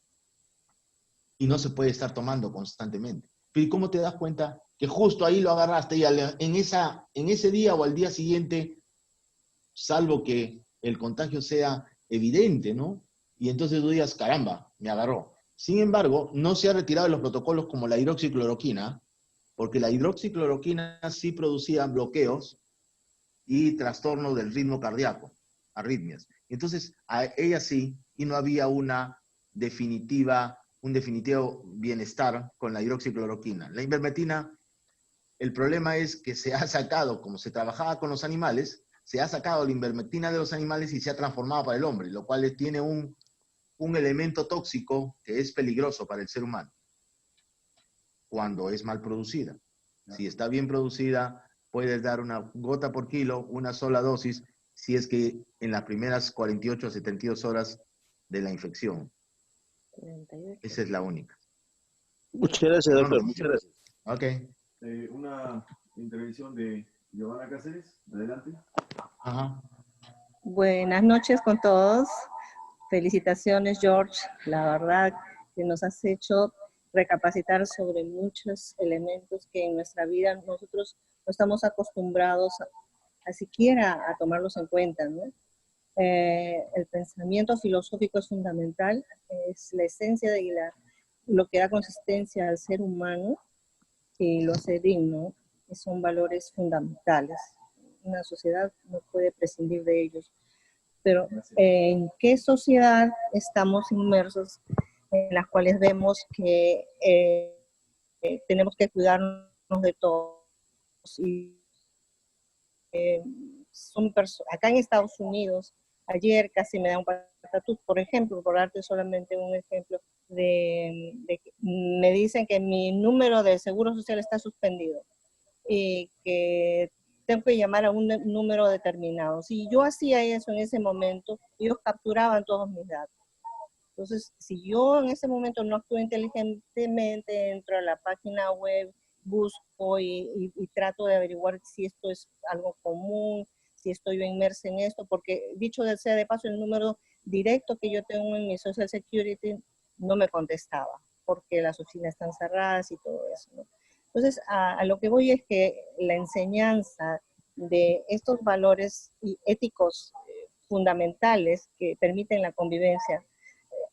Y no se puede estar tomando constantemente. Pero ¿y cómo te das cuenta que justo ahí lo agarraste y en ese día o al día siguiente, salvo que el contagio sea evidente, ¿no? Y entonces tú digas, caramba, me agarró. Sin embargo, no se ha retirado de los protocolos como la hidroxicloroquina, porque la hidroxicloroquina sí producía bloqueos y trastorno del ritmo cardíaco, arritmias. Entonces, a ella sí, y no había un definitivo bienestar con la hidroxicloroquina. La ivermectina, el problema es que se ha sacado, como se trabajaba con los animales, se ha sacado la ivermectina de los animales y se ha transformado para el hombre, lo cual tiene un elemento tóxico que es peligroso para el ser humano cuando es mal producida. Si está bien producida, puedes dar una gota por kilo, una sola dosis, si es que en las primeras 48 a 72 horas de la infección. 48. Esa es la única. Muchas gracias, doctor. Muchas gracias. Ok. Una intervención de Giovanna Cáceres. Adelante. Ajá. Buenas noches con todos. Felicitaciones, George. La verdad que nos has hecho recapacitar sobre muchos elementos que en nuestra vida nosotros no estamos acostumbrados a siquiera a tomarlos en cuenta, ¿no? El pensamiento filosófico es fundamental, es la esencia de lo que da consistencia al ser humano y lo hace digno, y son valores fundamentales. Una sociedad no puede prescindir de ellos. Pero ¿en qué sociedad estamos inmersos en las cuales vemos que tenemos que cuidarnos de todos acá en Estados Unidos, ayer casi me da un patatús, por ejemplo, por darte solamente un ejemplo, me dicen que mi número de seguro social está suspendido y que tengo que llamar a un número determinado. Si yo hacía eso en ese momento, ellos capturaban todos mis datos. Entonces, si yo en ese momento no actúo inteligentemente, entro a la página web, busco y trato de averiguar si esto es algo común, si estoy yo inmersa en esto, porque dicho sea de paso, el número directo que yo tengo en mi Social Security no me contestaba, porque las oficinas están cerradas y todo eso, ¿no? Entonces, a lo que voy es que la enseñanza de estos valores éticos fundamentales que permiten la convivencia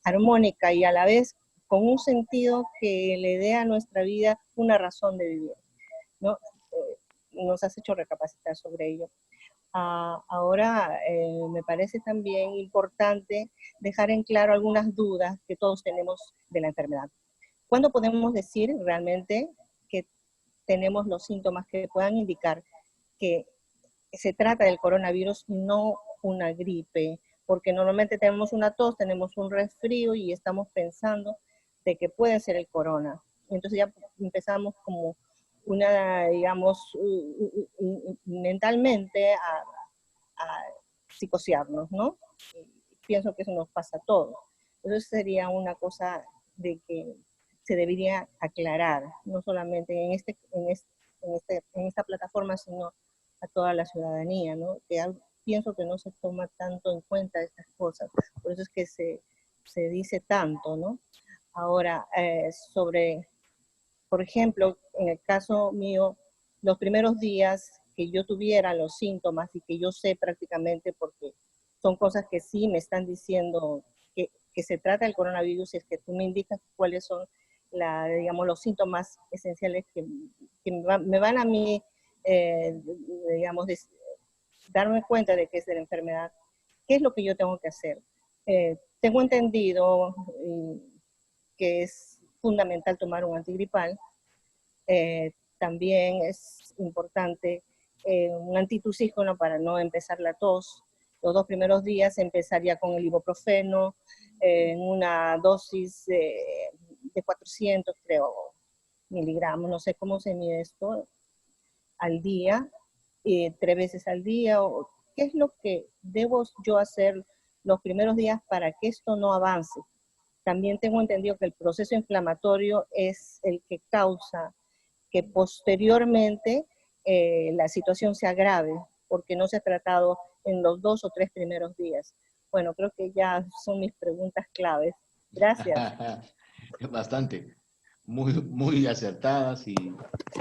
armónica y a la vez con un sentido que le dé a nuestra vida una razón de vivir, ¿no? Nos has hecho recapacitar sobre ello. Ahora me parece también importante dejar en claro algunas dudas que todos tenemos de la enfermedad. ¿Cuándo podemos decir realmente que tenemos los síntomas que puedan indicar que se trata del coronavirus y no una gripe? Porque normalmente tenemos una tos, tenemos un resfrío y estamos pensando de que puede ser el corona. Entonces ya empezamos como digamos, mentalmente a psicosearnos, ¿no? Pienso que eso nos pasa a todos. Entonces sería una cosa de que se debería aclarar, no solamente en esta plataforma, sino a toda la ciudadanía, ¿no? Pienso que no se toma tanto en cuenta estas cosas, por eso es que se dice tanto, ¿no? Ahora, por ejemplo, en el caso mío, los primeros días que yo tuviera los síntomas y que yo sé prácticamente, porque son cosas que sí me están diciendo que se trata del coronavirus, y es que tú me indicas cuáles son digamos, los síntomas esenciales que me van a mí, digamos, darme cuenta de que es de la enfermedad. ¿Qué es lo que yo tengo que hacer? Tengo entendido que es fundamental tomar un antigripal. También es importante un antitusígeno para no empezar la tos. Los 2 primeros días empezaría con el ibuprofeno en una dosis de 400, creo, miligramos, no sé cómo se mide esto, al día, 3 veces al día. ¿Qué es lo que debo yo hacer los primeros días para que esto no avance? También tengo entendido que el proceso inflamatorio es el que causa que posteriormente la situación se agrave, porque no se ha tratado en los 2 o 3 primeros días. Bueno, creo que ya son mis preguntas claves. Gracias. Bastante. Muy acertadas y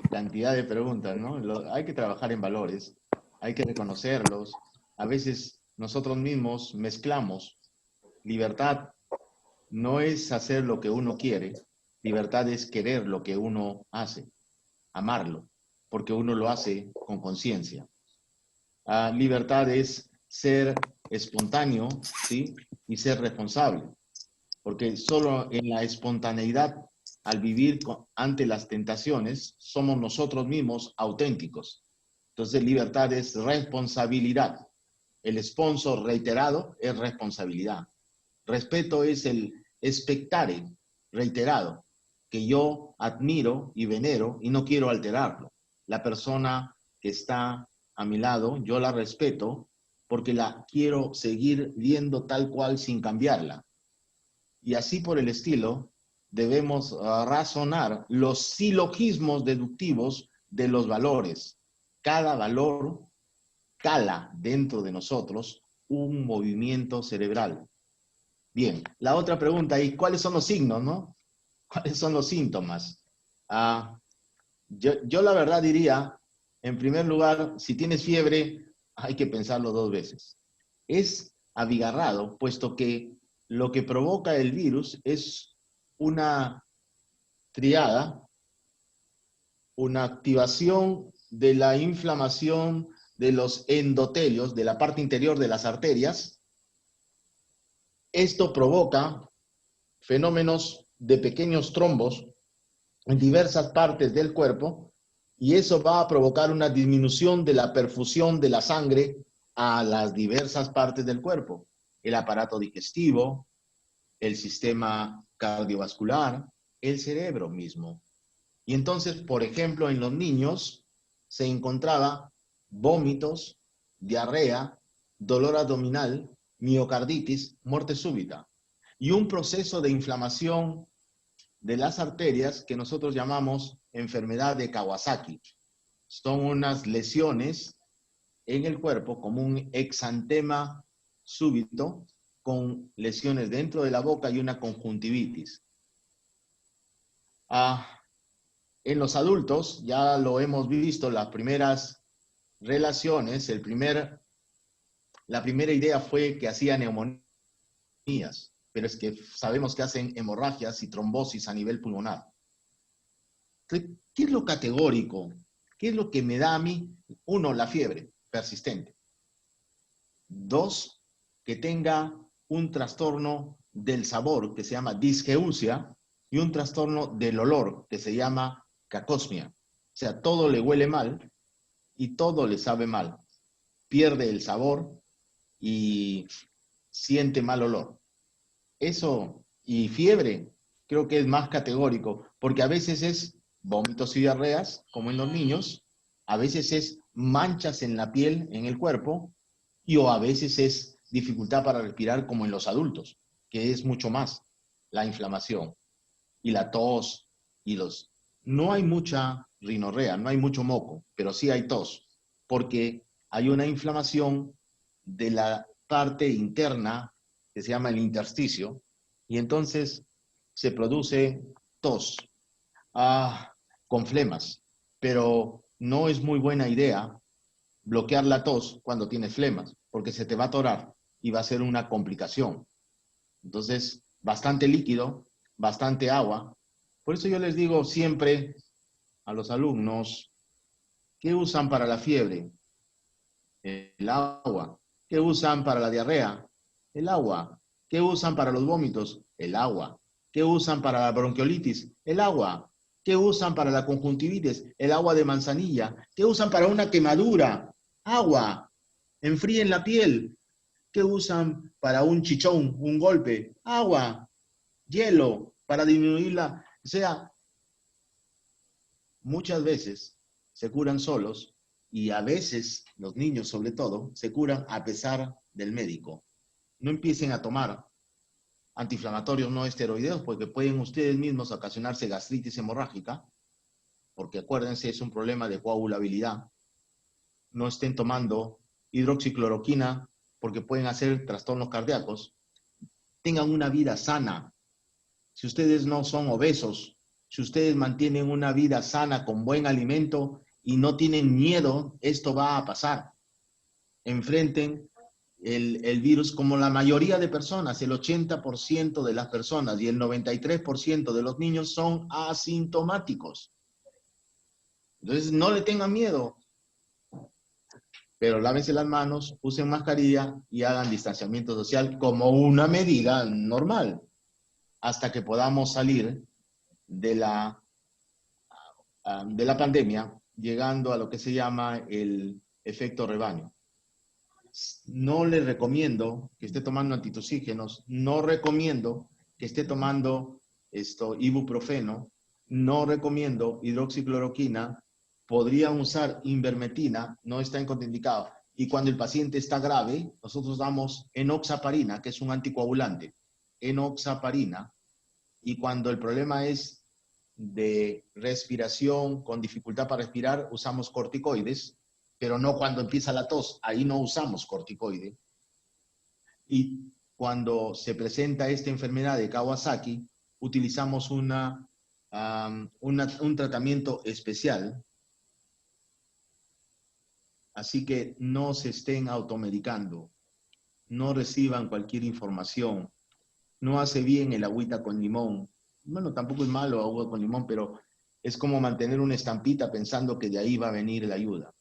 cantidad de preguntas, ¿no? Hay que trabajar en valores, hay que reconocerlos. A veces nosotros mismos mezclamos. Libertad no es hacer lo que uno quiere, libertad es querer lo que uno hace, amarlo, porque uno lo hace con conciencia. Libertad es ser espontáneo, ¿sí? Y ser responsable, porque solo en la espontaneidad, al vivir ante las tentaciones, somos nosotros mismos auténticos. Entonces, libertad es responsabilidad. El sponsor reiterado es responsabilidad. Respeto es el expectare reiterado, que yo admiro y venero y no quiero alterarlo. La persona que está a mi lado, yo la respeto porque la quiero seguir viendo tal cual sin cambiarla. Y así por el estilo, debemos razonar los silogismos deductivos de los valores. Cada valor cala dentro de nosotros un movimiento cerebral. Bien, la otra pregunta es, ¿cuáles son los signos, no? ¿Cuáles son los síntomas? Yo la verdad diría, en primer lugar, si tienes fiebre, hay que pensarlo 2 veces. Es abigarrado, puesto que lo que provoca el virus es una triada, una activación de la inflamación de los endotelios, de la parte interior de las arterias. Esto provoca fenómenos de pequeños trombos en diversas partes del cuerpo y eso va a provocar una disminución de la perfusión de la sangre a las diversas partes del cuerpo, el aparato digestivo, el sistema cardiovascular, el cerebro mismo. Y entonces, por ejemplo, en los niños se encontraba vómitos, diarrea, dolor abdominal, miocarditis, muerte súbita y un proceso de inflamación de las arterias que nosotros llamamos enfermedad de Kawasaki. Son unas lesiones en el cuerpo como un exantema súbito con lesiones dentro de la boca y una conjuntivitis. En los adultos ya lo hemos visto, las primeras relaciones, la primera idea fue que hacían neumonías, pero es que sabemos que hacen hemorragias y trombosis a nivel pulmonar. ¿Qué es lo categórico? ¿Qué es lo que me da a mí? 1, la fiebre persistente. 2, que tenga un trastorno del sabor que se llama disgeusia y un trastorno del olor que se llama cacosmia. O sea, todo le huele mal y todo le sabe mal. Pierde el sabor y siente mal olor. Eso y fiebre creo que es más categórico, porque a veces es vómitos y diarreas, como en los niños, a veces es manchas en la piel, en el cuerpo, o a veces es dificultad para respirar, como en los adultos, que es mucho más la inflamación y la tos y los... No hay mucha rinorrea, no hay mucho moco, pero sí hay tos, porque hay una inflamación de la parte interna que se llama el intersticio, y entonces se produce tos con flemas, pero no es muy buena idea bloquear la tos cuando tienes flemas, porque se te va a atorar y va a ser una complicación. Entonces, bastante líquido, bastante agua. Por eso yo les digo siempre a los alumnos, ¿qué usan para la fiebre? El agua. ¿Qué usan para la diarrea? El agua. ¿Qué usan para los vómitos? El agua. ¿Qué usan para la bronquiolitis? El agua. ¿Qué usan para la conjuntivitis? El agua de manzanilla. ¿Qué usan para una quemadura? Agua. Enfríen la piel. ¿Qué usan para un chichón, un golpe? Agua. Hielo para disminuirla. O sea, muchas veces se curan solos y a veces los niños, sobre todo, se curan a pesar del médico. No empiecen a tomar antiinflamatorios no esteroideos porque pueden ustedes mismos ocasionarse gastritis hemorrágica, porque acuérdense, es un problema de coagulabilidad. No estén tomando hidroxicloroquina porque pueden hacer trastornos cardíacos. Tengan una vida sana. Si ustedes no son obesos, si ustedes mantienen una vida sana con buen alimento y no tienen miedo, esto va a pasar. Enfrenten el virus como la mayoría de personas, el 80% de las personas y el 93% de los niños son asintomáticos. Entonces no le tengan miedo, pero lávense las manos, usen mascarilla y hagan distanciamiento social como una medida normal hasta que podamos salir de la pandemia, llegando a lo que se llama el efecto rebaño. No le recomiendo que esté tomando antitusígenos, no recomiendo que esté tomando ibuprofeno, no recomiendo hidroxicloroquina, podrían usar ivermectina, no está contraindicado. Y cuando el paciente está grave, nosotros damos enoxaparina, que es un anticoagulante, enoxaparina, y cuando el problema es de respiración, con dificultad para respirar, usamos corticoides, pero no cuando empieza la tos, ahí no usamos corticoide. Y cuando se presenta esta enfermedad de Kawasaki, utilizamos un tratamiento especial. Así que no se estén automedicando, no reciban cualquier información, no hace bien el agüita con limón. Bueno, tampoco es malo agua con limón, pero es como mantener una estampita pensando que de ahí va a venir la ayuda.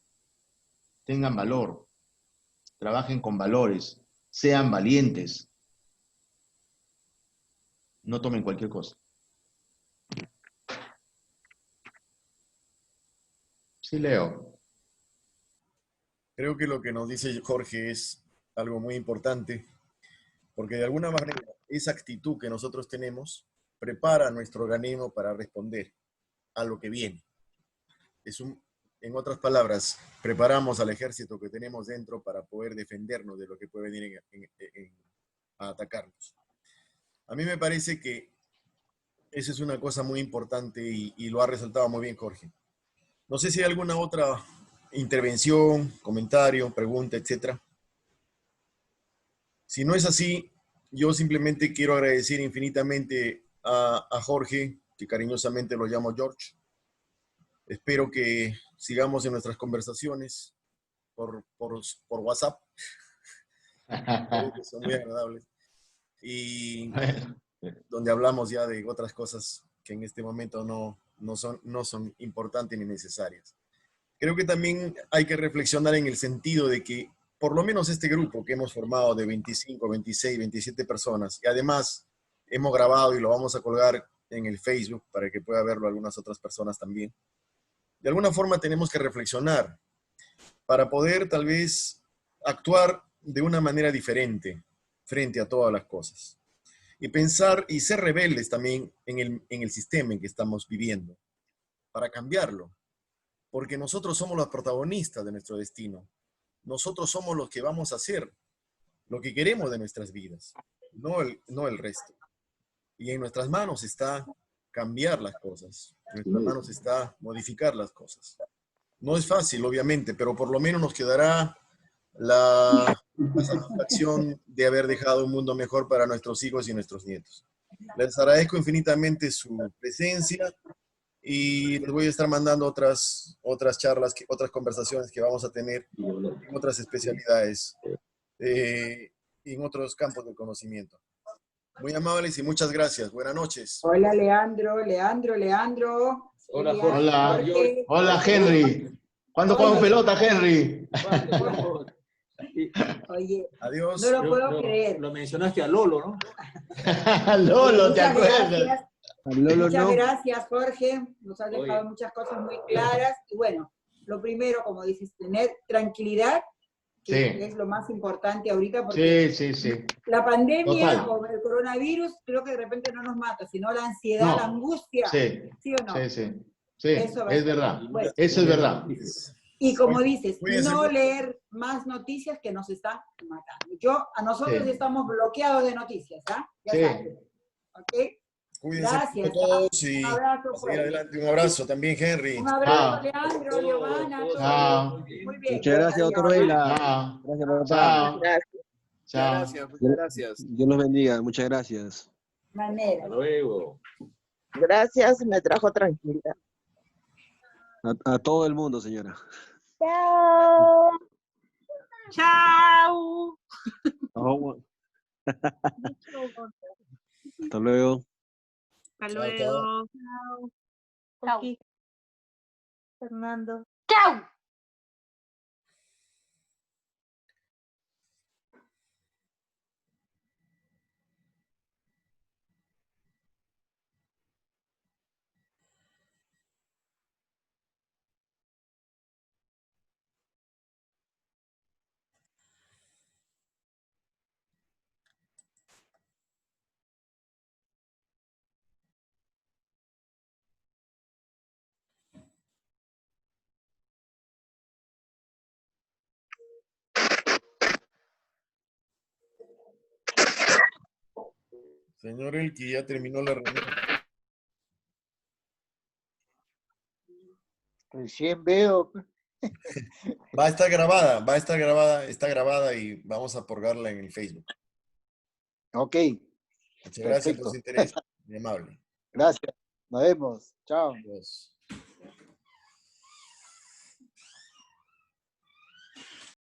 Tengan valor, trabajen con valores, sean valientes, no tomen cualquier cosa. Sí, leo. Creo que lo que nos dice Jorge es algo muy importante, porque de alguna manera esa actitud que nosotros tenemos prepara a nuestro organismo para responder a lo que viene. En otras palabras, preparamos al ejército que tenemos dentro para poder defendernos de lo que puede venir a atacarnos. A mí me parece que esa es una cosa muy importante y lo ha resaltado muy bien Jorge. No sé si hay alguna otra intervención, comentario, pregunta, etcétera. Si no es así, yo simplemente quiero agradecer infinitamente a Jorge, que cariñosamente lo llamo George. Espero que sigamos en nuestras conversaciones por WhatsApp, que son muy agradables, y donde hablamos ya de otras cosas que en este momento no son importantes ni necesarias. Creo que también hay que reflexionar en el sentido de que por lo menos este grupo que hemos formado de 25, 26, 27 personas, y además hemos grabado y lo vamos a colgar en el Facebook para que pueda verlo algunas otras personas también, de alguna forma tenemos que reflexionar para poder tal vez actuar de una manera diferente frente a todas las cosas. Y pensar y ser rebeldes también en el sistema en que estamos viviendo, para cambiarlo. Porque nosotros somos los protagonistas de nuestro destino. Nosotros somos los que vamos a hacer lo que queremos de nuestras vidas, no el resto. Y en nuestras manos está cambiar las cosas. En nuestras manos está modificar las cosas. No es fácil, obviamente, pero por lo menos nos quedará la satisfacción de haber dejado un mundo mejor para nuestros hijos y nuestros nietos. Les agradezco infinitamente su presencia y les voy a estar mandando otras charlas, otras conversaciones que vamos a tener en otras especialidades, en otros campos del conocimiento. Muy amables y muchas gracias. Buenas noches. Hola, Leandro. Hola, Elian, hola. Jorge. Hola, Henry. ¿Cuándo jugamos pelota, Henry? Oye, Adiós. no lo puedo creer. Lo mencionaste a Lolo, ¿no? Lolo, ¿te Muchas acuerdas? gracias. Lolo, Muchas no. gracias, Jorge. Nos has dejado Oye. muchas cosas muy claras. Y bueno, lo primero, como dices, tener tranquilidad, que Sí. es lo más importante ahorita, porque Sí. la pandemia Total. o el coronavirus creo que de repente no nos mata, sino la ansiedad, No. la angustia. Sí. ¿Sí o no? Sí, Eso va a es ser. verdad. Bueno, Eso es verdad. y como dices, Cuídense no mucho. leer más noticias que nos están matando. A nosotros Sí. estamos bloqueados de noticias, ¿ah? Ya Sí. saben. ¿Ok? Cuídense Gracias. mucho todos y Un abrazo a seguir fuerte. adelante. Un abrazo también, Henry. Un abrazo, Chao. Leandro, Giovanna. Chao. Muy bien. Muchas gracias, doctor Vela. Chao. Gracias, papá. Chao. Gracias. Chao. Muchas gracias. Dios los bendiga. Muchas gracias. Manera. Hasta luego. Gracias, me trajo tranquilidad. A todo el mundo, señora. Chao. Chao. Hasta luego. Hasta Chao, luego. Chao. Fernando. Chao. Señor Elqui, ya terminó la reunión. Recién veo. Va a estar grabada y vamos a colgarla en el Facebook. Ok, Muchas gracias por perfecto. su interés, muy amable. Gracias. Nos vemos. Chao. Adiós.